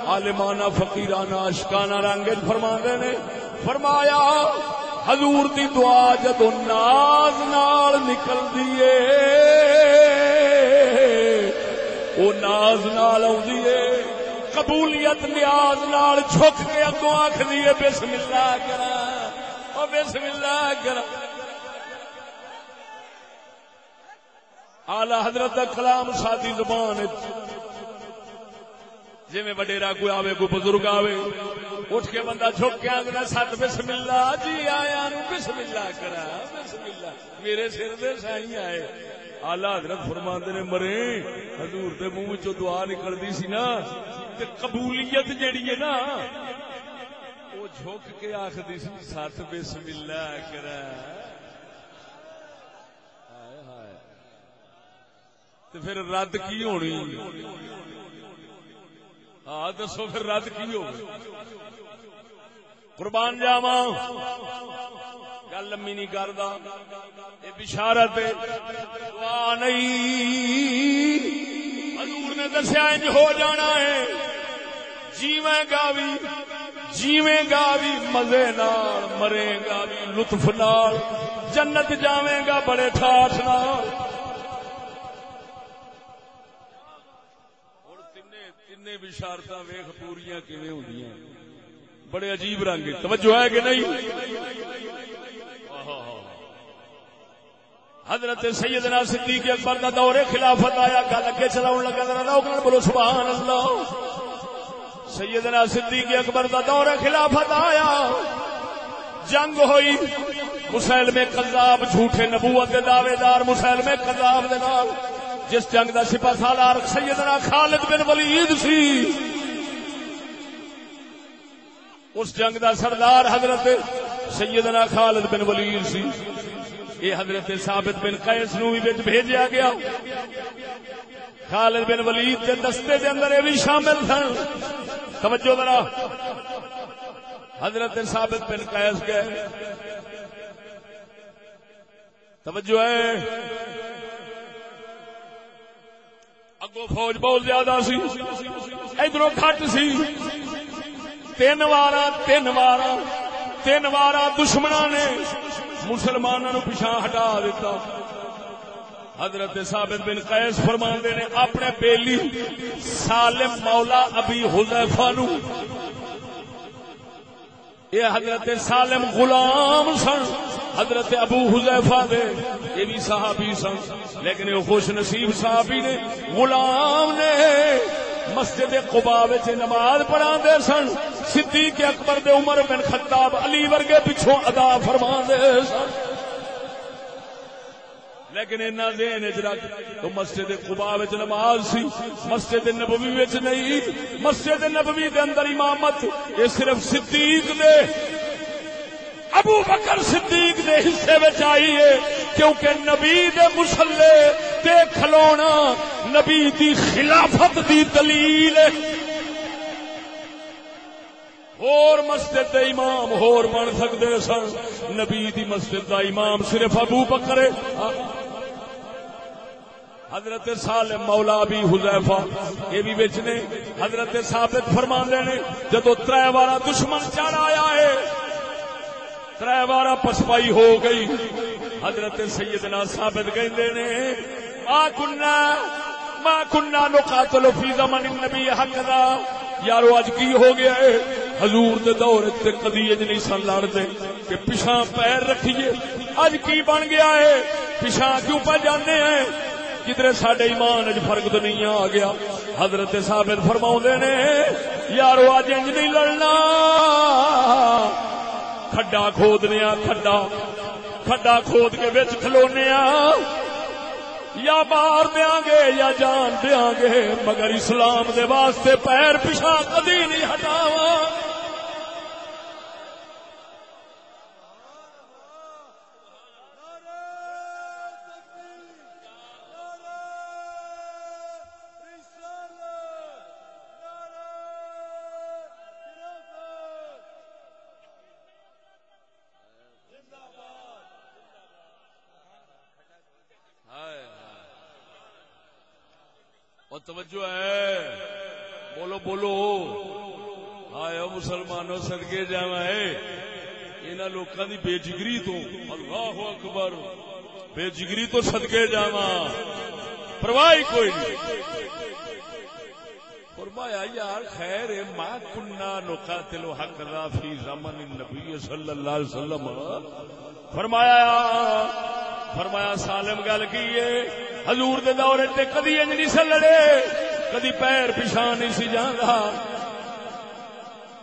عالمانہ فقیرانہ عاشقانہ رنگ فرماندے نے فرمایا حضور دی دعا جدوں ناز نال نکل دیے، او ناز نال آؤندی ہے، قبولیت نیاز نال جھک کے اگوں آکھدی ہے بسم اللہ کرا، او بسم اللہ کرا۔ آلہ حضرت دا کلام سادی زبان جی میں وڈیرا کوئی آوے کوئی بزرگ آوے اٹھ کے بندہ جھک کے آگنا سات بسم اللہ جی آیا نو بسم اللہ کرا، بسم اللہ میرے سر دے سائیں آئے۔ آلہ حضرت فرماندے نے مرے حضور دے منہ وچوں دعا نکلدی سی نا تے قبولیت جیڑی ہے نا وہ جھک کے آکھدی سی سات بسم اللہ کرا۔ تو پھر رد کی ہونی؟ ہاں دسو پھر رد کی ہو؟ قربان جاواں گل لمبی نہیں کردا، یہ بشارت دعا نہیں، حضور نے دسیا انج ہو جانا ہے، جیویں گا بھی مزے نال، مرے گا بھی لطف نال، جنت جاویں گا بڑے ٹھاٹھ نال۔ بشارتاں ویخ پوریاں کیویں ہوندیاں، بڑے عجیب رنگ، توجہ ہے کہ نہیں؟ حضرت سیدنا صدیق اکبر دا دور خلافت آیا، گل اگے چلاؤن لگا، ذرا روک نال بولو سبحان اللہ۔ سیدنا صدیق اکبر دا دور خلافت آیا، جنگ ہوئی، مسیلمہ کذاب جھوٹے نبوت دے دعوے دار مسیلمہ کذاب دے نال، جس جنگ دا سپاہ سالار سیدنا خالد بن ولید سی، اس جنگ دا سردار حضرت سیدنا خالد بن ولید سی۔ یہ حضرت ثابت بن قیس نو بھی وچ بھیجیا گیا، خالد بن ولید دے دستے دے اندر یہ بھی شامل سن۔ توجہ ذرا، حضرت ثابت بن قیس گئے، توجہ ہے، اگو فوج بہت زیادہ سی، ادھروں کھٹ سی، تین وارا دشمناں نے مسلماناں نو پیچھے ہٹا دیتا۔ حضرت ثابت بن قیس فرماندے نے اپنے بیلی سالم مولا ابی حذیفہ نو، یہ حضرت سالم غلام سن حضرت ابو حذیفہ دے، یہ بھی صحابی سن لیکن یہ خوش نصیب صحابی نے غلام نے مسجد قباء وچ نماز پڑھاندے سن، صدیق اکبر دے عمر بن خطاب علی ورگے پیچھوں ادا فرماندے سن، لیکن انہاں ذہن وچ رکھ تو مسجد قباء وچ نماز سی، مسجد نبوی وچ نہیں۔ مسجد نبوی دے اندر امامت یہ صرف صدیق دے ابو بکر صدیق دے حصے وچ آئی ہے، کیونکہ نبی دے مصلے تے کھلونا نبی دی خلافت دی دلیل ہے۔ اور مسجد دے امام ہور بن سکدے سن، نبی دی مسجد دا امام صرف ابو بکر ہے۔ حضرت سالم مولا ابی حذیفہ یہ بھی وچ نے، حضرت ثابت فرماندے نے جدو 3 وارا دشمن چڑھ آیا ہے، 3 وارا پسپائی ہو گئی، حضرت سیدنا ثابت کہندے نے ما کننا نقاتل فی زمن النبی حقا، یارو اج کی ہو گیا ہے، حضور دے دور تے کدی اج نہیں سن لڑدے کہ پیچھے پیر رکھیے، اج کی بن گیا ہے پیچھے کیوں پہ جانے ہیں، کدھر ساڈے ایمان اج فرق تو نہیں آ گیا۔ حضرت ثابت فرماؤندے نے یارو اج انج نہیں لڑنا، کھڈا کھودنے کھڈا کھود کے وچ کھلونے یا مار دیاں گے یا جان دیاں گے، مگر اسلام دے واسطے پیر پیچھے کدی نہیں ہٹاواں۔ اور توجہ ہے، بولو بولو، آئے مسلمانوں صدقے جاواں ہے انہاں لوکاں دی بے جگری تو، اللہ اکبر، بے جگری تو صدقے جاواں، پرواہ کوئی نہیں۔ فرمایا یار خیر ما کنا نقاتل حقا فی زمن النبی صلی اللہ علیہ وسلم، فرمایا سالم گل کی ہے، حضور دے دور تے کدی انج نہیں سے لڑے، کدی پیر پیچھے نہیں سی جاندا۔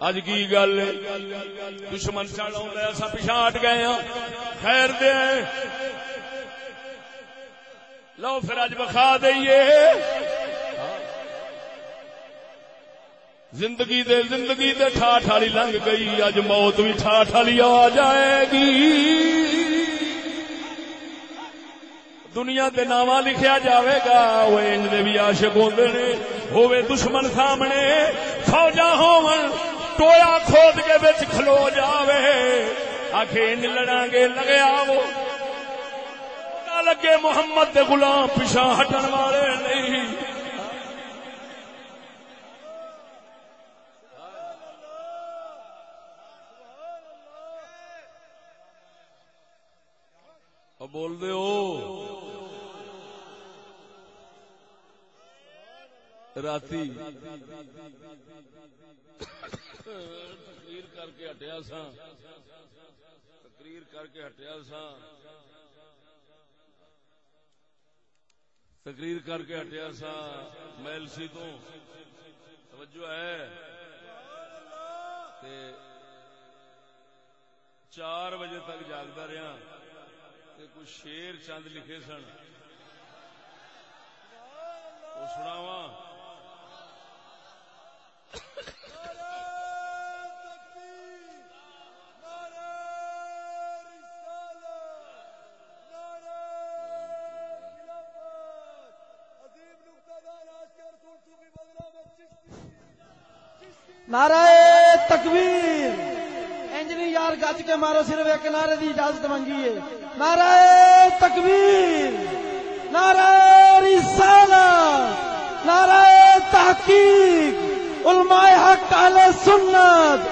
اج کی گل دشمن چڑھ آندا اساں پیچھے ہٹ گئے ہاں، خیر دے لو پھر اج بخا دئیے، زندگی دے ٹھاٹھ والی لنگ گئی، اج موت بھی ٹھاٹھ والی آ جائے گی۔ دنیا دے ناواں لکھیا جاوے گا، وہ انج دے بھی عاشق ہوندے نے، ہووے دشمن سامنے فوجاں ہون، ٹویا کھود کے وچ کھلو جاوے، آکھے انج لڑاں گے لگے آو، نہ لگے محمد دے غلام پیچھے ہٹن والے نہیں۔ بول دے ہو راتی تقریر کر کے ہٹیا سا میلسی تو توجہ ہے، 4 بجے تک جاگتا رہا، کچھ شیر چند لکھے سن، وہ سناواں۔ نعرہ تکبیر، انجلی یار گج کے مارو، صرف ایک نعرے دی اجازت منگی ہے۔ نعرہ تکبیر، نعرہ رسالت، نعرہ تحقیق، علماء حق اہل سنت،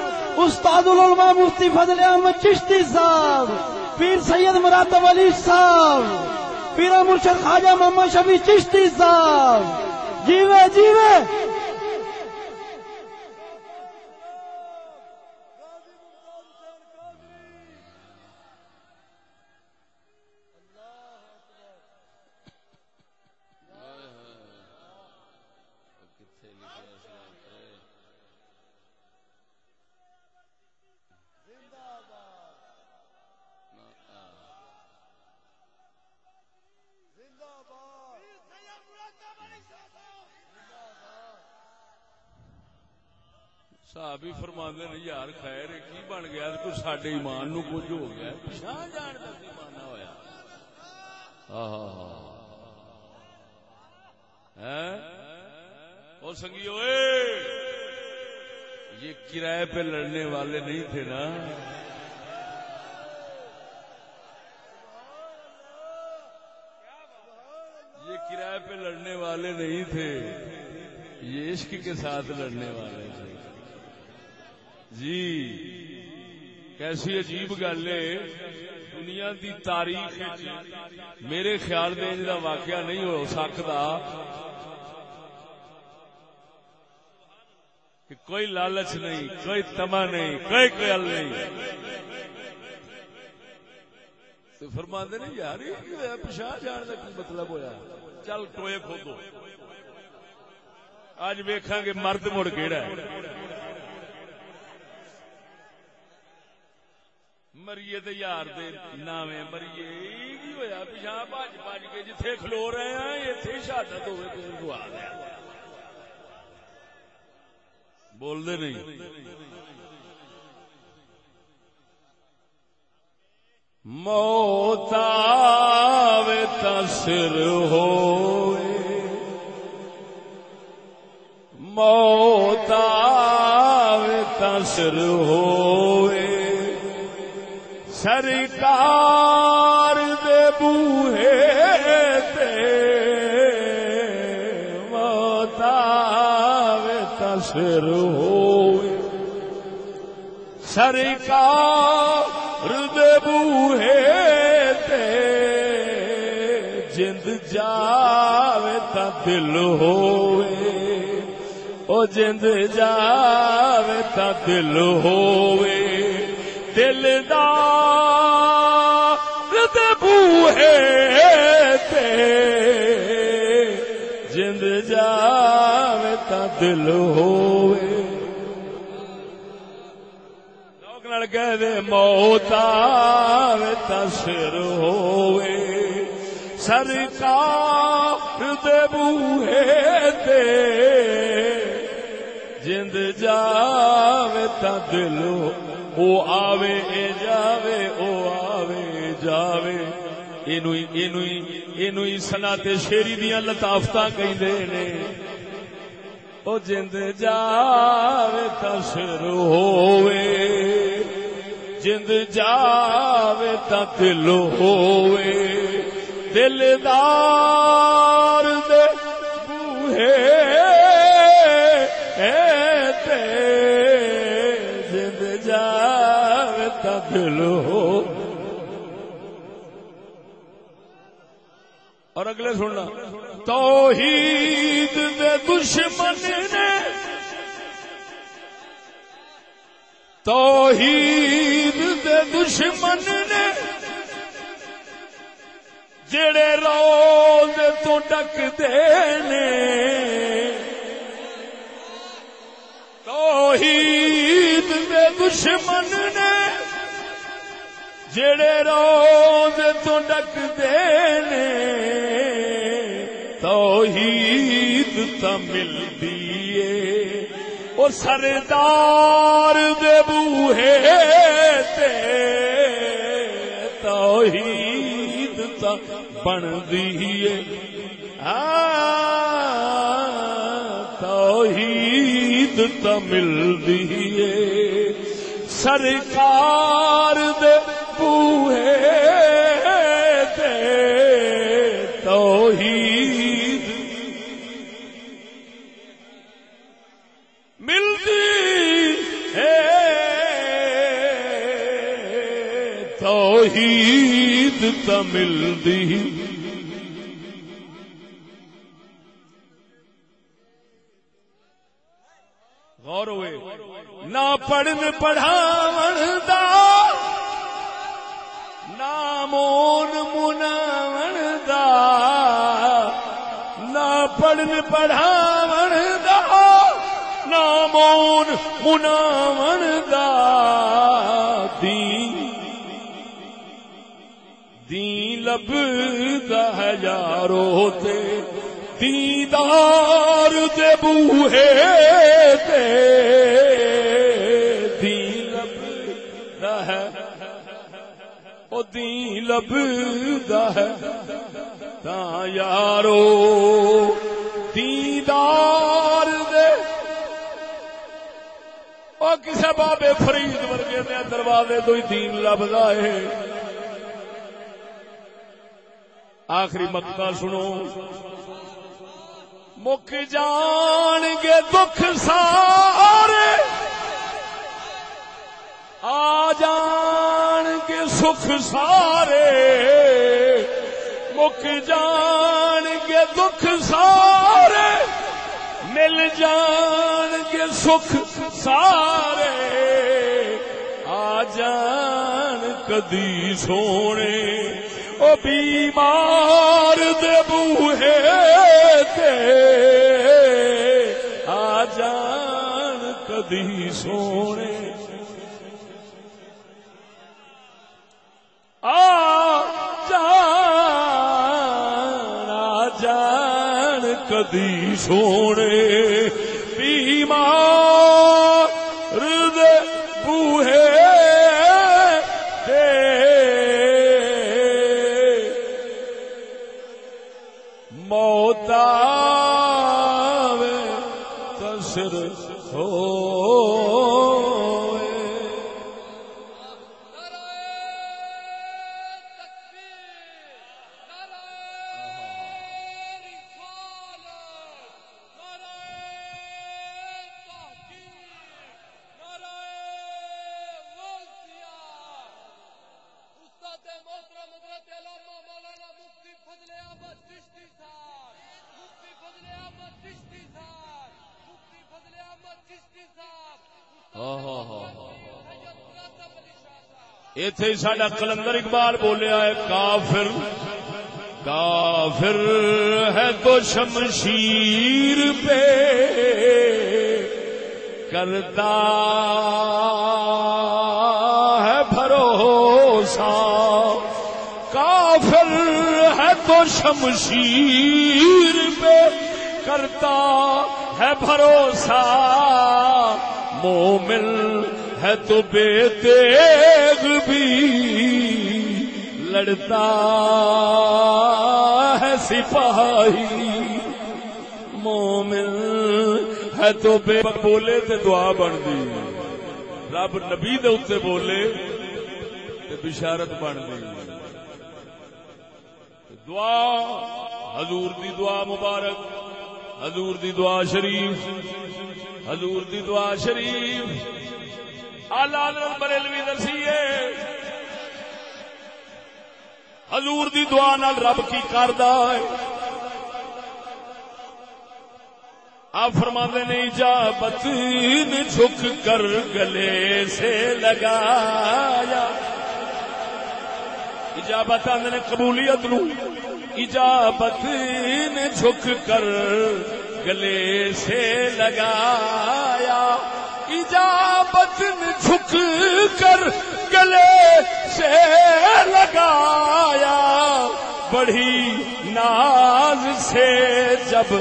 استاد العلماء مفتی فضل احمد چشتی صاحب، پیر سید مراتب علی صاحب، پیر مرشد خواجہ محمد شفیع چشتی صاحب، جیوے جیوے۔ صحابی فرماندے نے یار خیر کی بن گیا، کوئی ساڈے ایمان نو کچھ ہو گیا، پچھاں جان دا کی مانا ہویا۔ اور سنگیو یہ کرائے پہ لڑنے والے نہیں تھے نا، یہ کرائے پہ لڑنے والے نہیں تھے، یہ عشق کے ساتھ لڑنے والے تھے۔ جی کیسی عجیب گل ہے، دنیا دی تاریخ میرے خیال میں ان کا واقعہ نہیں ہو سکتا کہ کوئی لالچ نہیں، کوئی تما نہیں، کوئی خیال نہیں، تو فرماندے نے یار یہ پچھا جان کا کی مطلب ہویا، چل ٹوئے کھودو، اج ویکھاں گے مرد مڑ کیڑا ہے۔ مریے تے یار دے ناویں مریے کی ہویا، پیچھا بھج بھج کے جتھے کھلو رہے ہیں ایتھے شہادت ہوے تے دعا دے، بول دے نہیں۔ موت آوے تا سر ہوئے، موت آوے تا سر ہوئے، سرکار دے بوہے تے موت سر ہوئے سرکار دے بوہے تے جند جاوے تا دل ہوئے او جند جاوے تا دل ہوئے دلدار دے بوہے تے جند جاوے تا دل ہوئے لوگ نال کہہ دے موت آوے تا سر ہوئے سرکار دے بوہے تے جند جاوے تا دل او آوے اے جاوے او آوے جاوے اینوئی صنعت شیری دیاں لطافتاں کہندے نے او جند جاوے تا سر ہووے جند جاوے تا دل ہووے دلدار دے بوہے تے جند جاوے تا دل ہو اور اگلے سننا توحید دے دشمن نے توحید دے دشمن نے جڑے روز تو ڈک دینے توحید دے دشمن نے جڑے روز تو ڈک دینے توحید تا ملدی ہے اور سردار دے بوہے تے توحید تا بندی ہے توحید تا ملدی ہے سرکار دے بوہے تے توحید ملدی ہے توحید تا ملدی غور ہوئے نہ پڑھن پڑھاون دا نہ مون مناون دا نہ پڑھن پڑھاون دا نہ مون مناون دا دین لبدا ہے یارو تے دیدار دے بوہے تے دین لبدا ہے او دین لبدا ہے تا یارو دیدار دے او کسے بابے فرید ورگے دے دروازے تو ہی دین لبدا ہے آخری مقطع سنو مک جان گے دکھ سارے آ جان گے سکھ سارے مک جان گے دکھ سارے مل جان گے سکھ سارے آ جان کدی سونے او بیمار دے بوہے تے آ جان کدی سونے آ جان کدی سونے بیمار دے بوہے موت آوے تسر ہوئے ایتھے ہی ساڈا قلندر اقبال بولیا ہے کافر کافر ہے تو شمشیر پہ کرتا ہے بھروسہ کافر ہے تو شمشیر پہ کرتا ہے بھروسہ مومن ہے تو بے تیغ بھی لڑتا ہے سپاہی مومن ہے تو بے بولے تے دعا بن دی رب نبی دے اوتے بولے تے بشارت بن دی دعا حضور دی دعا مبارک حضور دی دعا شریف حضور دی دعا شریف اعلی حضرت بریلوی دسیے حضور دی دعا نال رب کی کردا ہے آپ فرماتے نے اجابت نے جھک کر گلے سے لگایا اجابت نے قبولیت نو اجابت نے جھک کر گلے سے لگایا اجابت نے جھک کر گلے سے لگایا بڑی ناز سے جب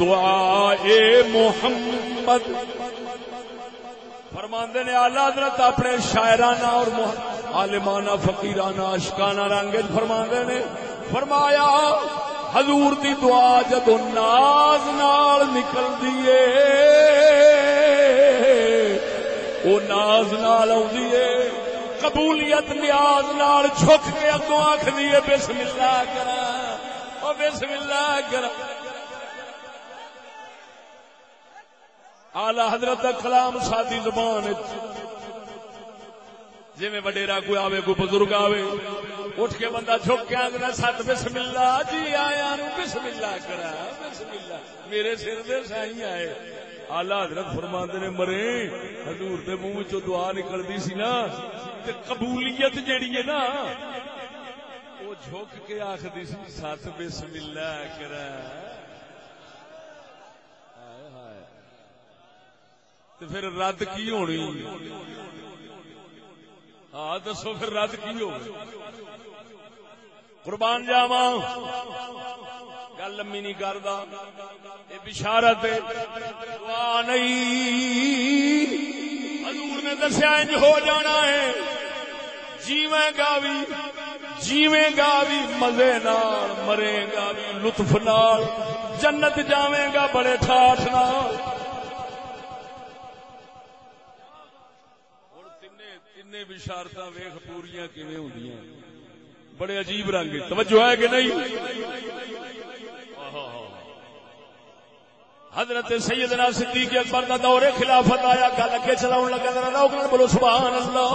دعائے محمد فرماندے نے اعلی حضرت اپنے شاعرانہ اور عالمانہ فقیرانہ عاشقانہ رنگ فرماندے نے فرمایا حضور دی دعا جدو ناز نال نکل دیے او ناز نال آؤندی ہے قبولیت نیاز نال جھک کے اگوں آکھدی ہے بسم اللہ کرا او بسم اللہ کرا اعلی حضرت کا کلام سادی زبان جی میں وڈیرا کوئی آوے کوئی بزرگ آوے اٹھ کے بندہ جھک کے آگنا سات بسم اللہ جی آیا نو بسم اللہ کرا بسم اللہ میرے سر دے سائیں آئے اعلی حضرت فرماندے نے مرے حضور دے منہ وچوں دعا نکلدی سی نا تے قبولیت جیڑی ہے نا وہ جھک کے آکھدی سی سات بسم اللہ کرا پھر رد کی ہونی ہاں دسو پھر رد کی ہو قربان جاواں گل لمبی نہیں کردا یہ بشارت دعا نہیں حضور نے دسیا انج ہو جانا ہے جیویں گا بھی مزے نال مرے گا بھی لطف نال جنت جاویں گا بڑے ٹھاٹھ نال بشارتاں ویخ پوریاں کیویں ہوندیاں بڑے عجیب رنگ توجہ ہے کہ نہیں حضرت سیدنا صدیق اکبر دا دور خلافت آیا گل اگے چلاون لگا ذرا لوگ بولو سبحان اللہ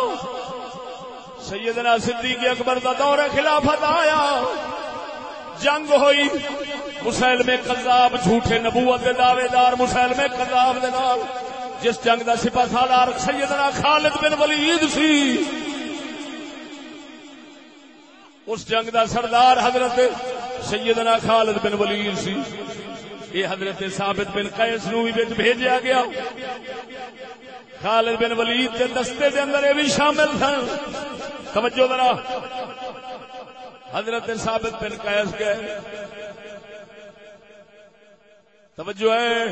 سیدنا صدیق اکبر دا دور خلافت آیا جنگ ہوئی مسیلمہ کذاب جھوٹے نبوت دے دعوے دار مسیلمہ کذاب دے نال جس جنگ دا سپہ سالار سیدنا خالد بن ولید سی اس جنگ دا سردار حضرت سیدنا خالد بن ولید سی یہ حضرت ثابت بن قیس نو بھی بھیجا گیا خالد بن ولید کے دستے دے اندر یہ بھی شامل تھا توجہ ذرا حضرت ثابت بن قیس گئے توجہ ہے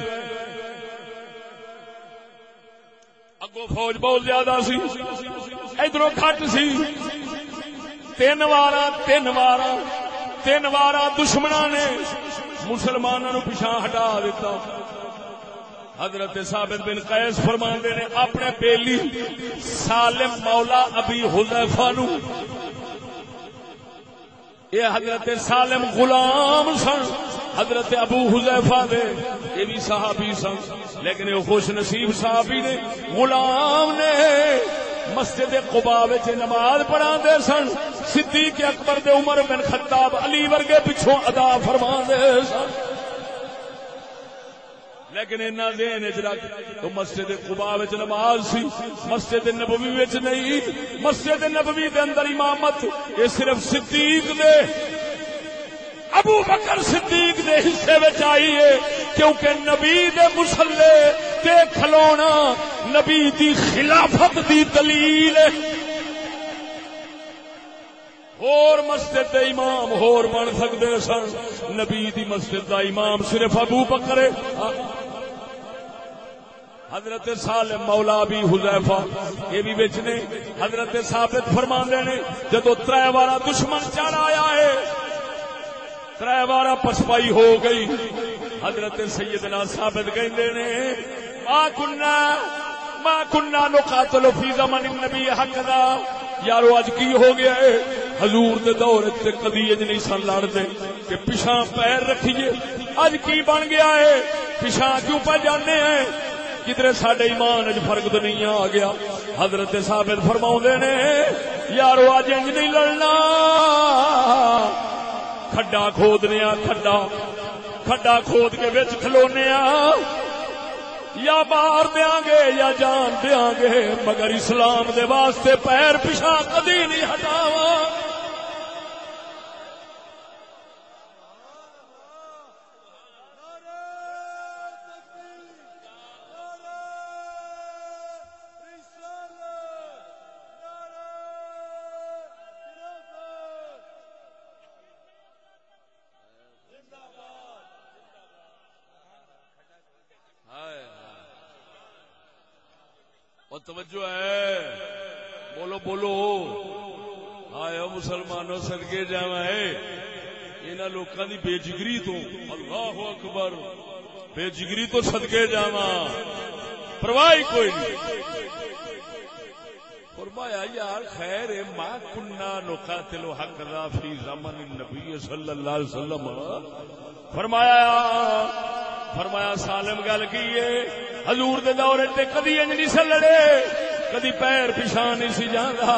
اگو فوج بہت زیادہ سی ادھروں گھٹ سی تین وارا دشمناں نے مسلمانوں پیچھا ہٹا دیتا حضرت ثابت بن قیس فرماندے نے اپنے بیلی سالم مولا ابی حذیفہ نو یہ حضرت سالم غلام سن حضرت ابو حذیفہ دے یہ بھی صحابی سن لیکن یہ خوش نصیب صحابی نے غلام نے مسجد قباء وچ نماز پڑھا دے سن صدیق اکبر دے عمر بن خطاب علی ورگے پچھوں ادا فرما دے سن لیکن انہاں ذہن وچ رکھ تو مسجد قباء وچ نماز سی، مسجد نبوی وچ نہیں. مسجد نبوی دے اندر امامت یہ صرف صدیق دے ابو بکر صدیق دے حصے وچ آئی ہے، کیونکہ نبی دے مصلے تے کھلونا نبی دی خلافت دی دلیل ہے. اور مسجد دے امام اور بن سکتے سن، نبی دی مسجد دا امام صرف ابو بکر ہے. حضرت سالم مولا بھی حذیفہ یہ بھی وچ نے. حضرت ثابت فرماندے نے جدو 3 بار دشمن چڑھ آیا ہے، 3 بار پسپائی ہو گئی. حضرت سیدنا ثابت کہندے نے ما کننا نقاتل فی زمن النبی حقا. یارو اج کی ہو گیا ہے، حضور دے دور تے کدی اج نہیں سن لڑدے کہ پیچھے پیر رکھیے. اج کی بن گیا ہے، پیچھے کیوں پہ جانے ہیں؟ کدھر ساڈے ایمان اج فرق تو نہیں آ گیا. حضرت ثابت فرماؤندے نے یارو اج انج نہیں لڑنا، کھڈا کھودنے کھڈا کھود کے وچ کھلونے یا مار دیاں گے یا جان دیاں گے، مگر اسلام دے واسطے پیر پیچھا کدی نہیں ہٹاواں. توجہ ہے، بولو بولو. آئے مسلمانوں صدقے جاواں ہے انہاں لوکاں دی بے جگری تو. اللہ اکبر، بے جگری تو صدقے جاواں، پرواہ کوئی نہیں. فرمایا یار خیر ہے، ما کننا نقاتل حقا فی زمن النبی صلی اللہ علیہ وسلم. فرمایا سالم گل کیے، حضور دے دور تے کدی انج نہیں سے لڑے، کدی پیر پیچھا نہیں سی جاندا.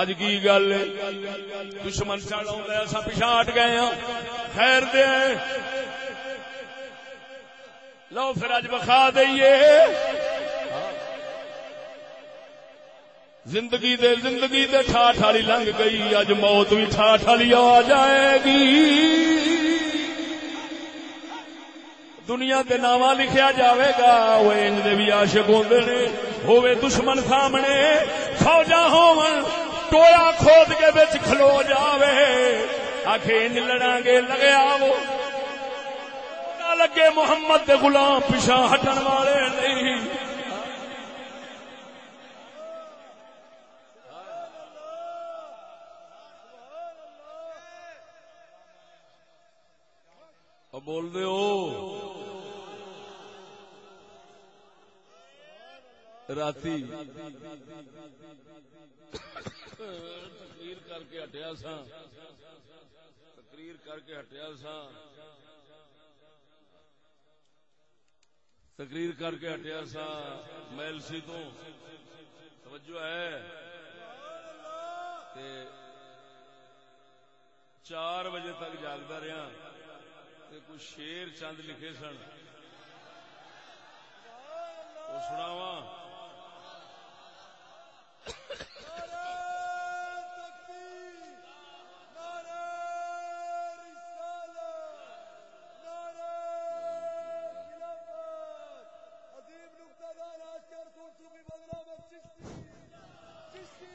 اج کی گل دشمن چڑھ آوندا اساں پیچھا ہٹ گئے ہاں. خیر دے لو پھر اج بخا دئیے. زندگی دے ٹھاٹھ والی لنگ گئی، اج موت بھی ٹھاٹھ والی آ جائے گی. دنیا دے ناواں لکھیا جاوے گا، وہ انج دے بھی عاشق ہوندے نے. ہووے دشمن سامنے فوجاں ہون، ٹویا کھود کے وچ کھلو جاوے، آکھے انج لڑاں گے لگے آو نہ لگے محمد دے غلام پیچھا ہٹن والے نہیں. بول دے ہو راتی تقریر کر کے ہٹیا سا میلسی تو توجہ ہے. 4 بجے تک جاگتا رہا، کچھ شیر چند لکھے سن وہ سناواں.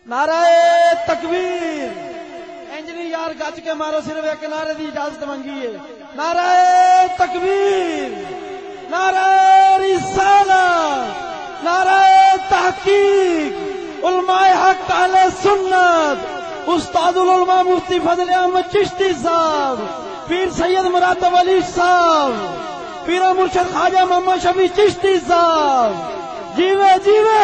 نعرہ تکبیر. انجنی یار گج کے مارو، صرف ایک نعرے دی اجازت منگی ہے. نعرہ تکبیر، نعرہ رسالت، نعرہ تحقیق. علماء حق اہل سنت، استاد العلماء مفتی فضل احمد چشتی صاحب، پیر سید مراتب علی صاحب، پیر مرشد خواجہ محمد شفیع چشتی صاحب، جیوے جیوے.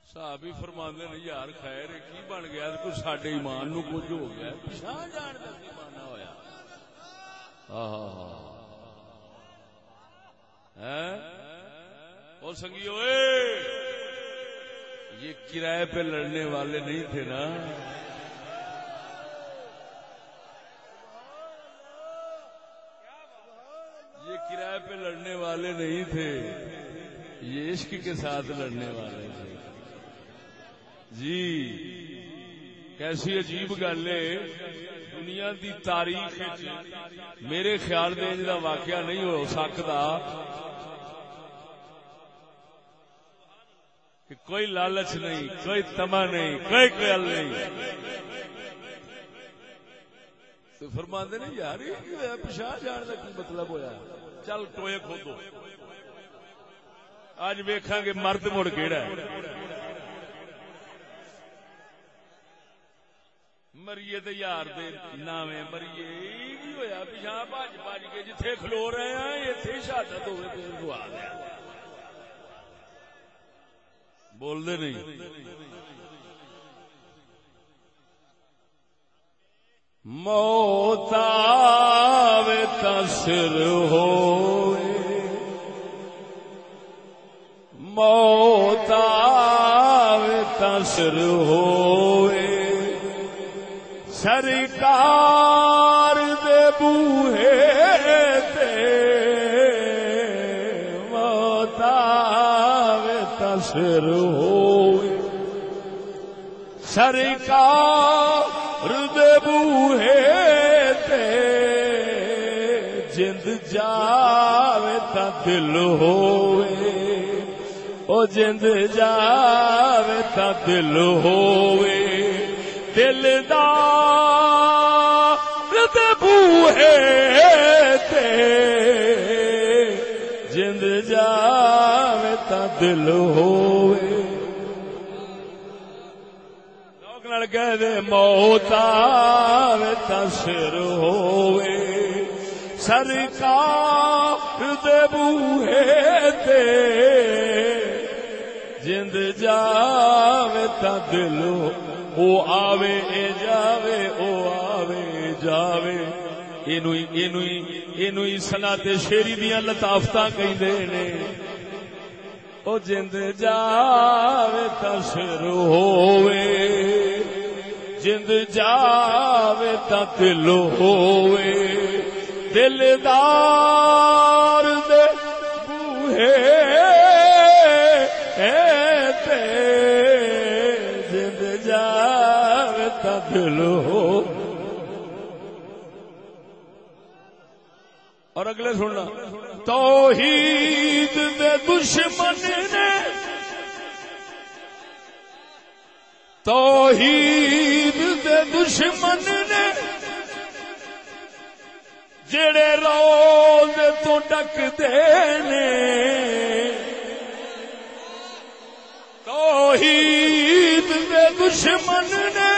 صحابی فرماندے نے یار خیر کی بن گیا کوئی ساڈے ایمان نو کچھ ہو گیا پچھاں جان دا کی مانا ہویا اور سنگیو یہ کرائے پہ لڑنے والے نہیں تھے نا یہ کرائے پہ لڑنے والے نہیں تھے یہ عشق کے ساتھ لڑنے والے تھے جی کیسی عجیب گل ہے دنیا دی تاریخ میرے خیال میں جدا واقعہ نہیں ہو سکتا کہ کوئی لالچ نہیں کوئی تما نہیں کوئی گل نہیں تو فرماندے نے یار یہ پچھا جان کا کی مطلب ہویا چل ٹوئے کھودو اج ویکھاں گے مرد مڑ کیڑا ہے مریے تے یار دے ناویں مریے کی ہویا پچھا بھج بھج کے جتھے کھلو رہے ہیں ایتھے شہادت ہوے تے دعا دے بول دے نہیں موت آوے تسر ہوئے موت آوے تسر ہوئے سرکار دے بوہے تے موت آوے تسر ہوئے سرکار دے بوہے تے جند جاوے تا دل ہوئے او جند جاوے تا دل ہوئے دلدار دے بوہے تے جند جاوے تا دل ہوئے لوگ نال کہہ دے موت آوے تا سر ہوئے سرکار دے بوہے تے جند جاوے تا دل او آوے اے جاوے او آوے جاوے اینوئی صنعت شیری دیاں لطافتاں کہندے نے او جند جاوے تا سر ہووے جند جاوے تا دل ہووے دلدار دے بوہے تے جند جاوے تا دل ہو اور اگلے سننا توحید دے دشمن نے توحید دے دشمن نے جڑے روز تو ڈک دینے توحید دے دشمن نے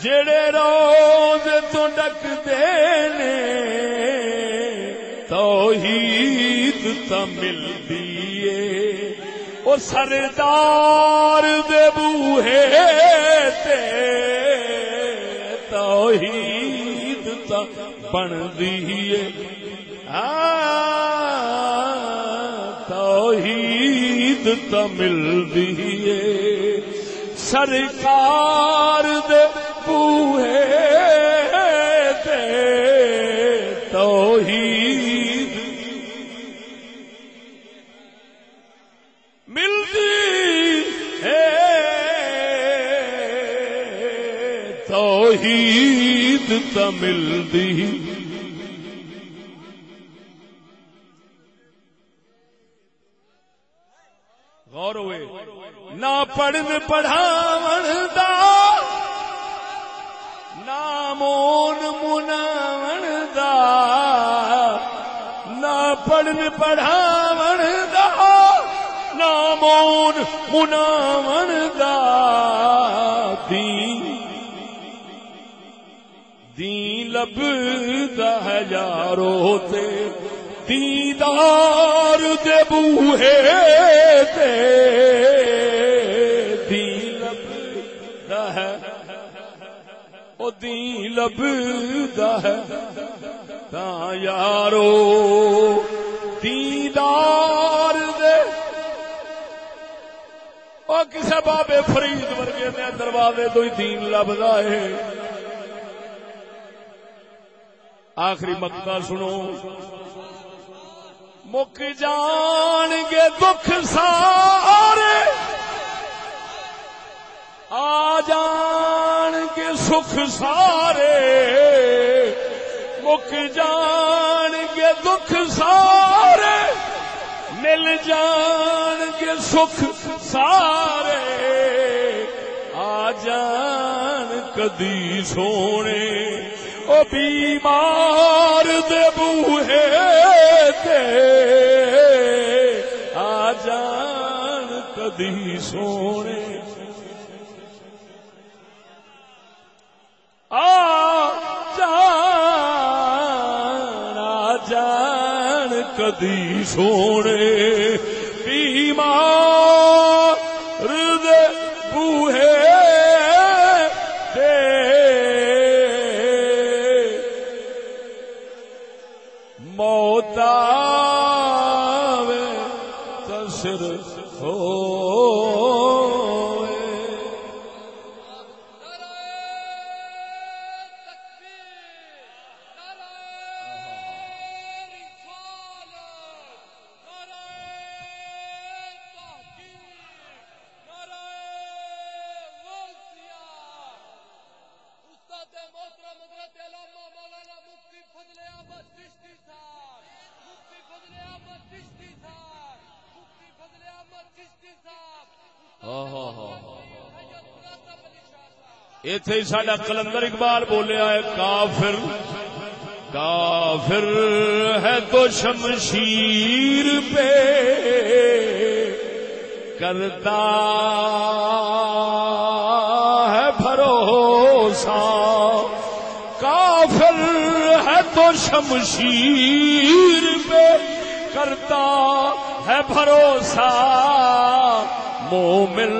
جڑے روز تو ڈک دینے توحید تا ملدی ہے او سردار دے بوہے تے توحید تا بندی ہے توحید تا ملدی ہے سرکار دے بوہے تے توحید ملدی ہے توحید تا ملدی غور ہوئے نہ پڑھن پڑھاون دا نہ مون مناون دا نہ پڑھن پڑھاون دا نہ مون مناون دا دین لبدا ہے یارو تے دیدار دے بوہے تے دا ہے او دین لبدا ہے تاں یارو دیدار دے او کسے بابے فرید ورگے دے دروازے تو ہی دین لبدا ہے. آخری مقطع سنو. مک جان گے دکھ سارے آ جان گے سکھ سارے مک جان گے دکھ سارے مل جان گے سکھ سارے آ جان کدی سونے او بیمار دے بوہے تے آ جان کدی سونے آ جان کدی سونے بیمار دے بوہے تے موت آوے تسر ایتھے ساڈا کلندر اقبال بولیا ہے کافر کافر ہے تو شمشیر پہ کرتا ہے بھروسہ کافر ہے تو شمشیر پہ کرتا ہے بھروسہ مومن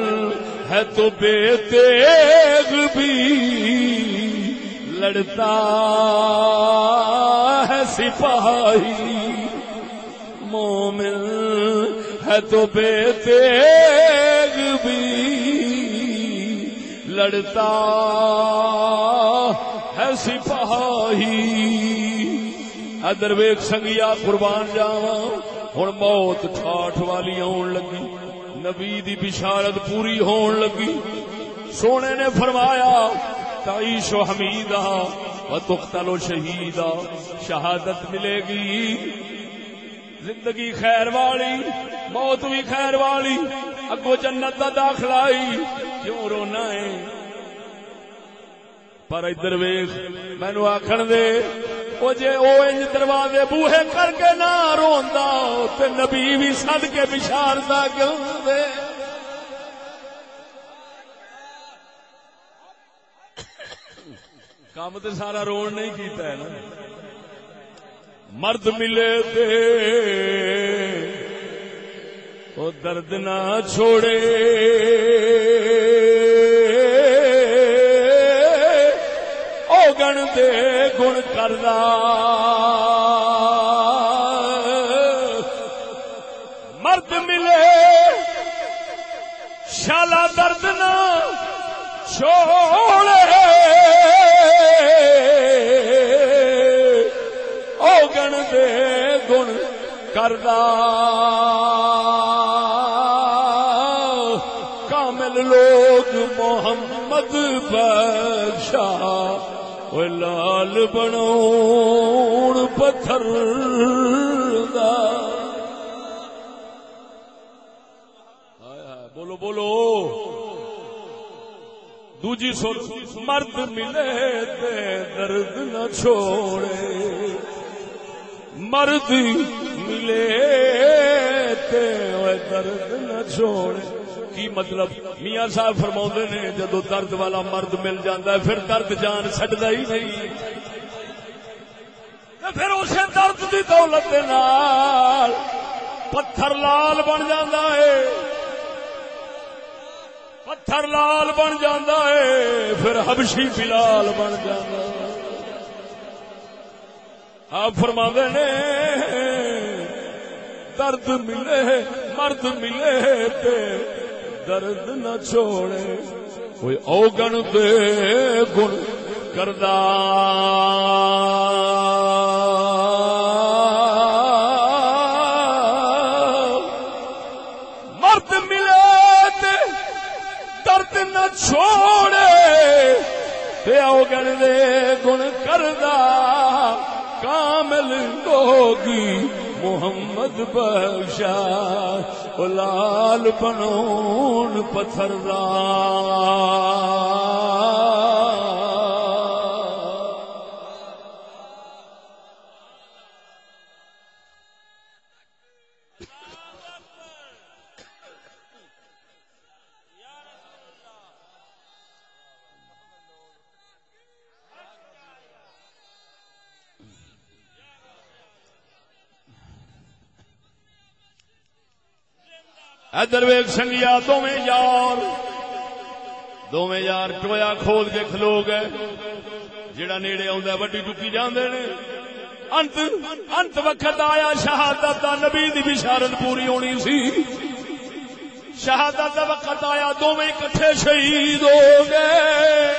ہے تو بے تیغ بھی لڑتا ہے سپاہی مومن ہے تو بے تیغ بھی لڑتا ہے سپاہی. ادر ویکھ سنگیا قربان جاواں ہن موت ٹھاٹھ والی آن لگی نبی دی بشارت پوری ہون لگی. سونے نے فرمایا تعیش و حمیدہ و تقتل و شہیدہ شہادت ملے گی زندگی خیر والی موت بھی خیر والی اگو جنت دا داخلہ ہی کیوں رونا ہے. پر ادھر ویکھ مینوں آکھن دے او جے او انج دروازے بوہے کر کے نہ روندا تے نبی بھی صدقے بشارتا کیوں دے. کام تے سارا رون نہیں کیتا ہے نا. مرد ملے تے او درد نہ چھوڑے گن دے گن کردا مرد ملے شالا درد نہ چھوڑے او گن دے گن کردا کامل لوگ محمد بخشا لال بنون پتھر دا. بولو بولو دوجی سر مرد ملے تے درد نہ چھوڑے مرد ملے تے درد نہ چھوڑے. کی مطلب میاں صاحب فرماؤندے نے جدو درد والا مرد مل جاتا ہے پھر درد جان چھڈدا ہی نہیں پھر اسے درد دی دولت دے نال پتھر لال بن جاتا ہے پتھر لال بن جاتا ہے پھر حبشی بلال بن جاتا ہے. آپ فرماندے نے درد ملے مرد ملے تے درد نہ چھوڑے کوئی اوگن دے گن کردا مرد ملے تے درد نہ چھوڑے تے اوگن دے گن کردا کامل ہوگی محمد بخشا لال بنون پتھر دا. ادھر ویک سنگیا دوویں یار ٹویا کھول کے کھلو گئے. جڑا نیڑے آندا وڈی ٹکی جاندے نے. انت وقت آیا شہادت دا نبی دی بشارت پوری ہونی سی. شہادت دا وقت آیا دوویں اکٹھے شہید ہو گئے.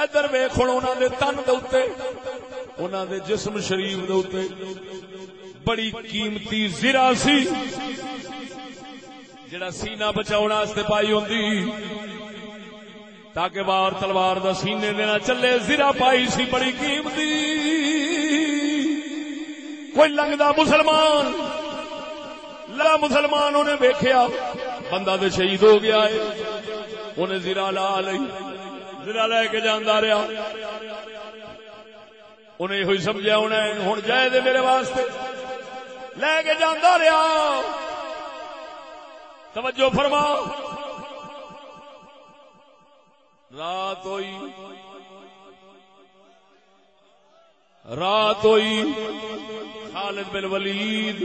ادھر ویکھ ہن انہاں دے تن دے اوتے انہاں دے جسم شریف دے اوتے بڑی قیمتی زرہ سی جڑا سینہ بچاؤ واسطے پائی ہوندی تاکہ وار تلوار دا سینے دے نہ چلے. زرہ پائی سی بڑی قیمتی. کوئی لنگدا مسلمان انہیں ویکھیا بندہ تے شہید ہو گیا ہے. انہیں زرہ لا لئی. زرہ لے کے جاندا رہا. انہیں ہوئی سمجھا انہیں ہن جائے دے میرے واسطے لے کے جاندا رہا. توجہ فرما. رات ہوئی خالد بن ولید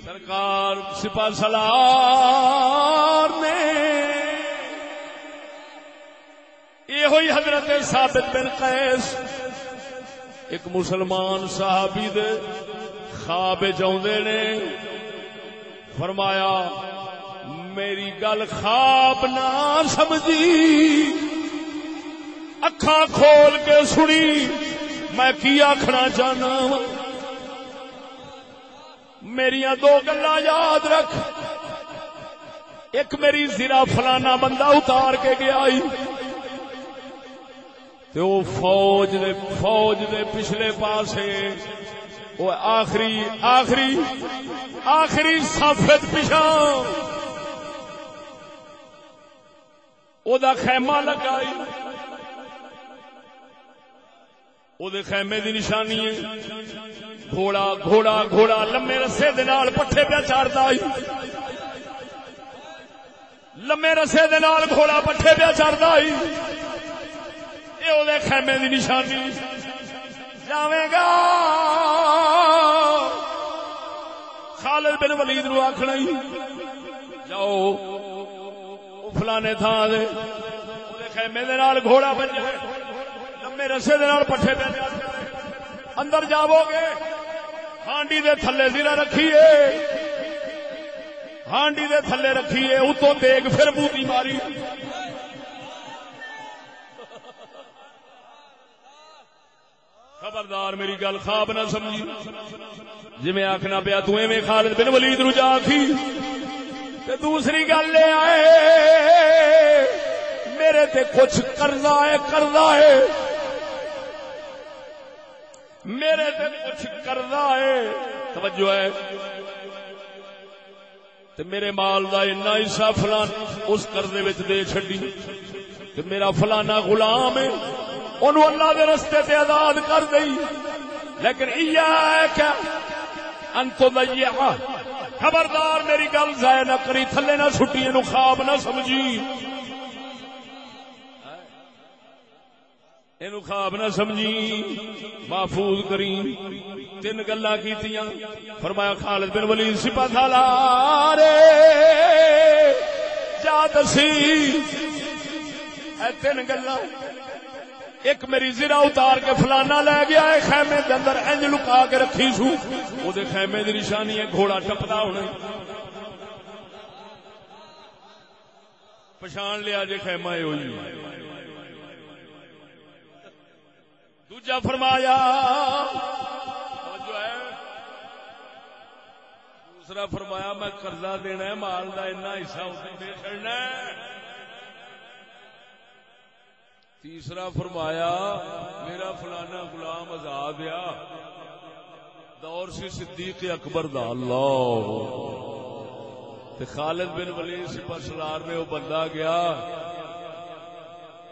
سرکار سپاہ سالار نے یہ ہوئی حضرت ثابت بن قیس ایک مسلمان صحابی دے خواب چاہتے نے. فرمایا میری گل خواب نہ سمجھی اکھاں کھول کے سنی میں کی آخنا چاہنا. میریاں دو گلاں یاد رکھ. ایک میری زرہ فلانا بندہ اتار کے گیا تے وہ فوج دے پچھلے پاسے وہ آخری صفت پیچھا او دا خیمہ لگائی. او دے خیمے دی نشانی ہے گھوڑا لمے رسے دے نال پٹھے پہ چڑھدا ہے. لمے رسے دے نال گھوڑا پٹھے پہ چڑھدا ہے. اے او دے خیمے دی نشانی. جاویں گا خالد بن ولید نو آکھنا ہی جاؤ فلانے تھان دے خیمے دے نال گھوڑا بنیا لمے رسے دے نال پٹھے پہ اندر جاؤ گے. ہانڈی دے تھلے زرہ رکھیے. ہانڈی دے تھلے رکھیے اتوں دیگ پھر بوٹی ماری. خبردار میری گل خواب نہ سمجھی. جی میں آخنا پیا تو ایویں خالد بن ولید نو جا آکھی تے دوسری گل لے آئے میرے تے کچھ قرضہ ہے میرے تے کچھ قرضہ ہے. توجہ ہے تے میرے مال دا اتنا حصہ فلان اس قرضے وچ دے چھڈی تے میرا فلانا غلام ہے انہوں اللہ دے رستے تے آزاد کر دئی. لیکن ایاک ان تضیع. خبردار میری گل ضائع نہ کری. تھلے نہ چھٹی اینو خواب نہ سمجھی. اینو خواب نہ سمجھی. محفوظ کری. تین گلاں کیتیاں. فرمایا خالد بن ولید سپاہ سالار جا دسی اے تین گلاں ایک میری زرا اتار کے فلانا لے گیا ہے خیمے دے اندر انج لکا کے رکھی سو او دے خیمے دی نشانی ہے گھوڑا ٹپدا ہونا پہچان لیا جے خیمہ ہے ہوئی دوجا فرمایا جو ہے دوسرا فرمایا میں قرضہ دینا ہے مال دا اتنا حصہ اسے دے چھڑنا ہے تیسرا فرمایا میرا فلانا غلام آزاد یا دور سے صدیق اکبر دا اللہ تے خالد بن ولید سپہ سالار نے وہ بندہ گیا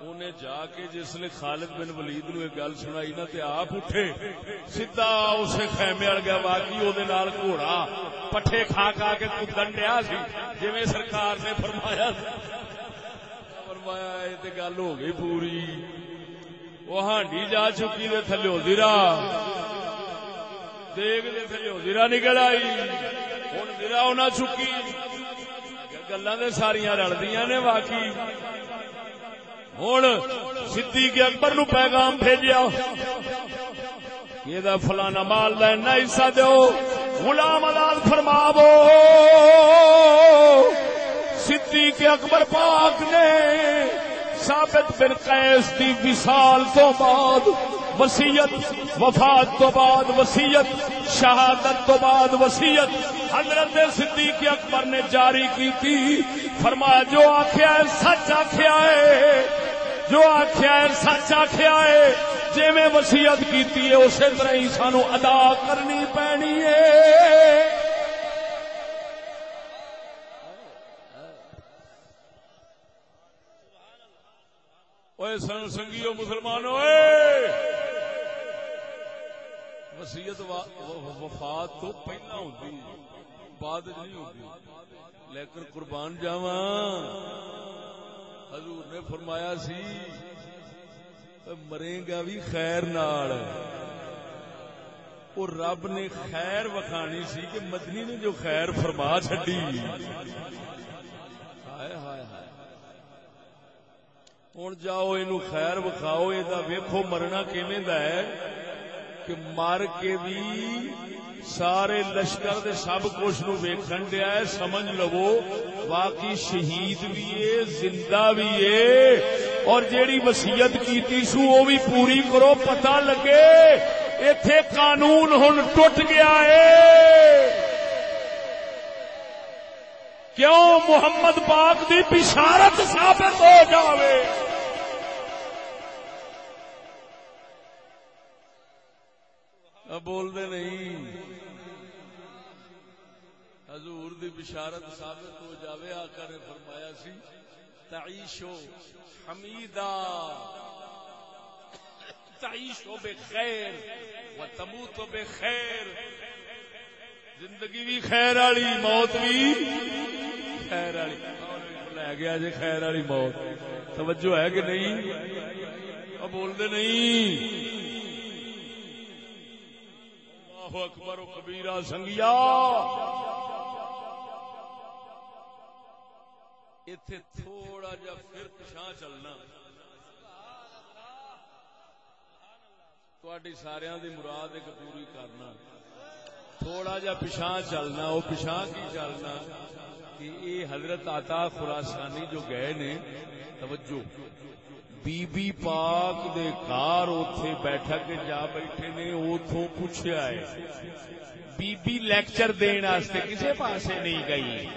انہیں جا کے جس نے خالد بن ولید نو ایک گل سنائی نا تے آپ اٹھے سیدھا اسے خیمے اڑ گیا واقعی او دے نال گھوڑا پٹھے کھا کھا کے کدن ڈیا سی جویں سرکار نے فرمایا فرمایا یہ تے گل ہو گئی پوری وہ ہانڈی جا چکی دے تھلے زرا دیکھ دے تھلے زرا نکل آئی ہن زرا ہونا چکی گلاں تے ساریاں رلدیاں نے واقعی ہوں صدیق اکبر نو پیغام بھیجیا یہ فلانا مال دا اتنا حصہ دیو غلام آزاد فرماو صدیق اکبر پاک نے ثابت بن قیس دی وصال تو بعد وصیت وفات تو بعد وصیت شہادت تو بعد وصیت حضرت صدیق اکبر نے جاری کی تھی فرمایا جو آخیا ہے سچ آخیا ہے جو آخیا ہے سچ آخیا ہے جی میں وصیت کی ہے اسی طرح ہی سانو ادا کرنی پینی ہے اوے سن سنگیو مسلمانوں وصیت وفات تو پہلا ہوتی بعد نہیں ہوتی لیکن قربان جاواں حضور نے فرمایا سی مرے گا بھی خیر نال اور رب نے خیر وکھانی سی کہ مدنی نے جو خیر فرما چھڈی ہائے ہائے ہائے ہوں جاؤ اینو خیر وکھاؤ یہ ویکھو مرنا کیویں دا ہے کہ مر کے بھی سارے لشکر دے سب کچھ نو ویکھن دیا ہے سمجھ لو واقعی شہید بھی ہے زندہ بھی ہے اور جیڑی وصیت کیتی سو وہ بھی پوری کرو پتہ لگے ایتھے قانون ہن ٹوٹ گیا ہے کیوں محمد پاک دی بشارت ثابت ہو جاوے اب بول دے نہیں حضور دی بشارت ثابت ہو جاوے آقا نے فرمایا سی تعیشو حمیدہ تعیشو بخیر و تموتو بخیر زندگی بھی خیر والی موت بھی خیر والی لے گیا جی خیر والی موت توجہ ہے کہ نہیں اب بول دے نہیں اللہ اکبر و کبیرہ سنگیا ایتھے تھوڑا جا پھر پچھاں چلنا تواڈی ساریاں دی مراد ایک پوری کرنا تھوڑا جا پچھاں چلنا وہ پچھاں کی چلنا کہ اے حضرت عطا خراسانی جو گئے نے توجہ بی بی پاک دے کار اوتھے بیٹھا کے جا بیٹھے نے اوتھوں پوچھیا ہے بی بی لیکچر دین واسطے کسے پاسے نہیں گئی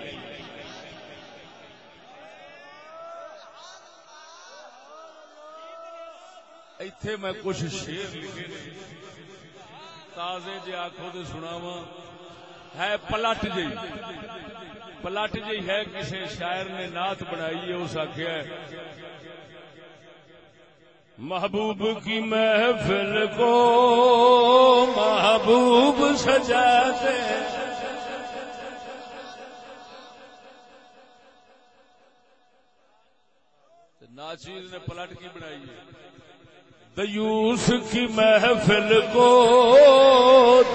ایتھے میں کچھ شعر لکھے نے تازے جے آنکھوں دے سناواں ہے پلٹ جی ہے کسی شاعر نے نعت بنائی ہے اس آخیا ہے محبوب کی محفل کو محبوب سجاتے ناچیز نے پلٹ کی بنائی ہے دیوس کی محفل کو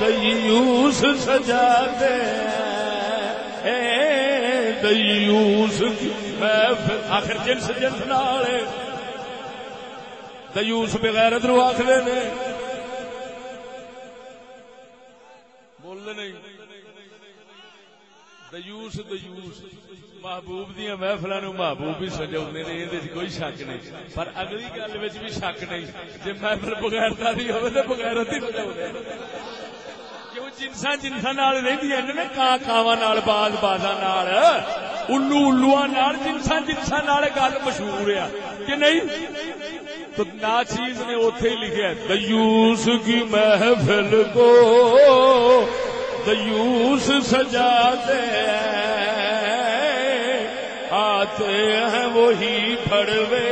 دیوس سجاتے دیوس کی محفل. آخر جنس جنس نال دیوس بغیرت نو آخر نے بولنے نہیں. دیوس دیوس محبوب دیا محفلوں نو محبوب ہی سجاؤ نے یہ کوئی شک نہیں. پر اگلی گل بھی شک نہیں جی محفل بغیرتا دی ہوے تے بغیرت ہی سجاؤ کیوں جنساں جنساں نال رہندیاں نے کاں کاواں نال باز بازاں نال الو الواں نال جنساں جنساں نال گل مشہور ہے کہ نہیں. تو ناچیز نے اوتھے ہی لکھا ہے دیوس کی محفل کو دیوس سجاتے ہیں آتے ہیں وہی پڑوے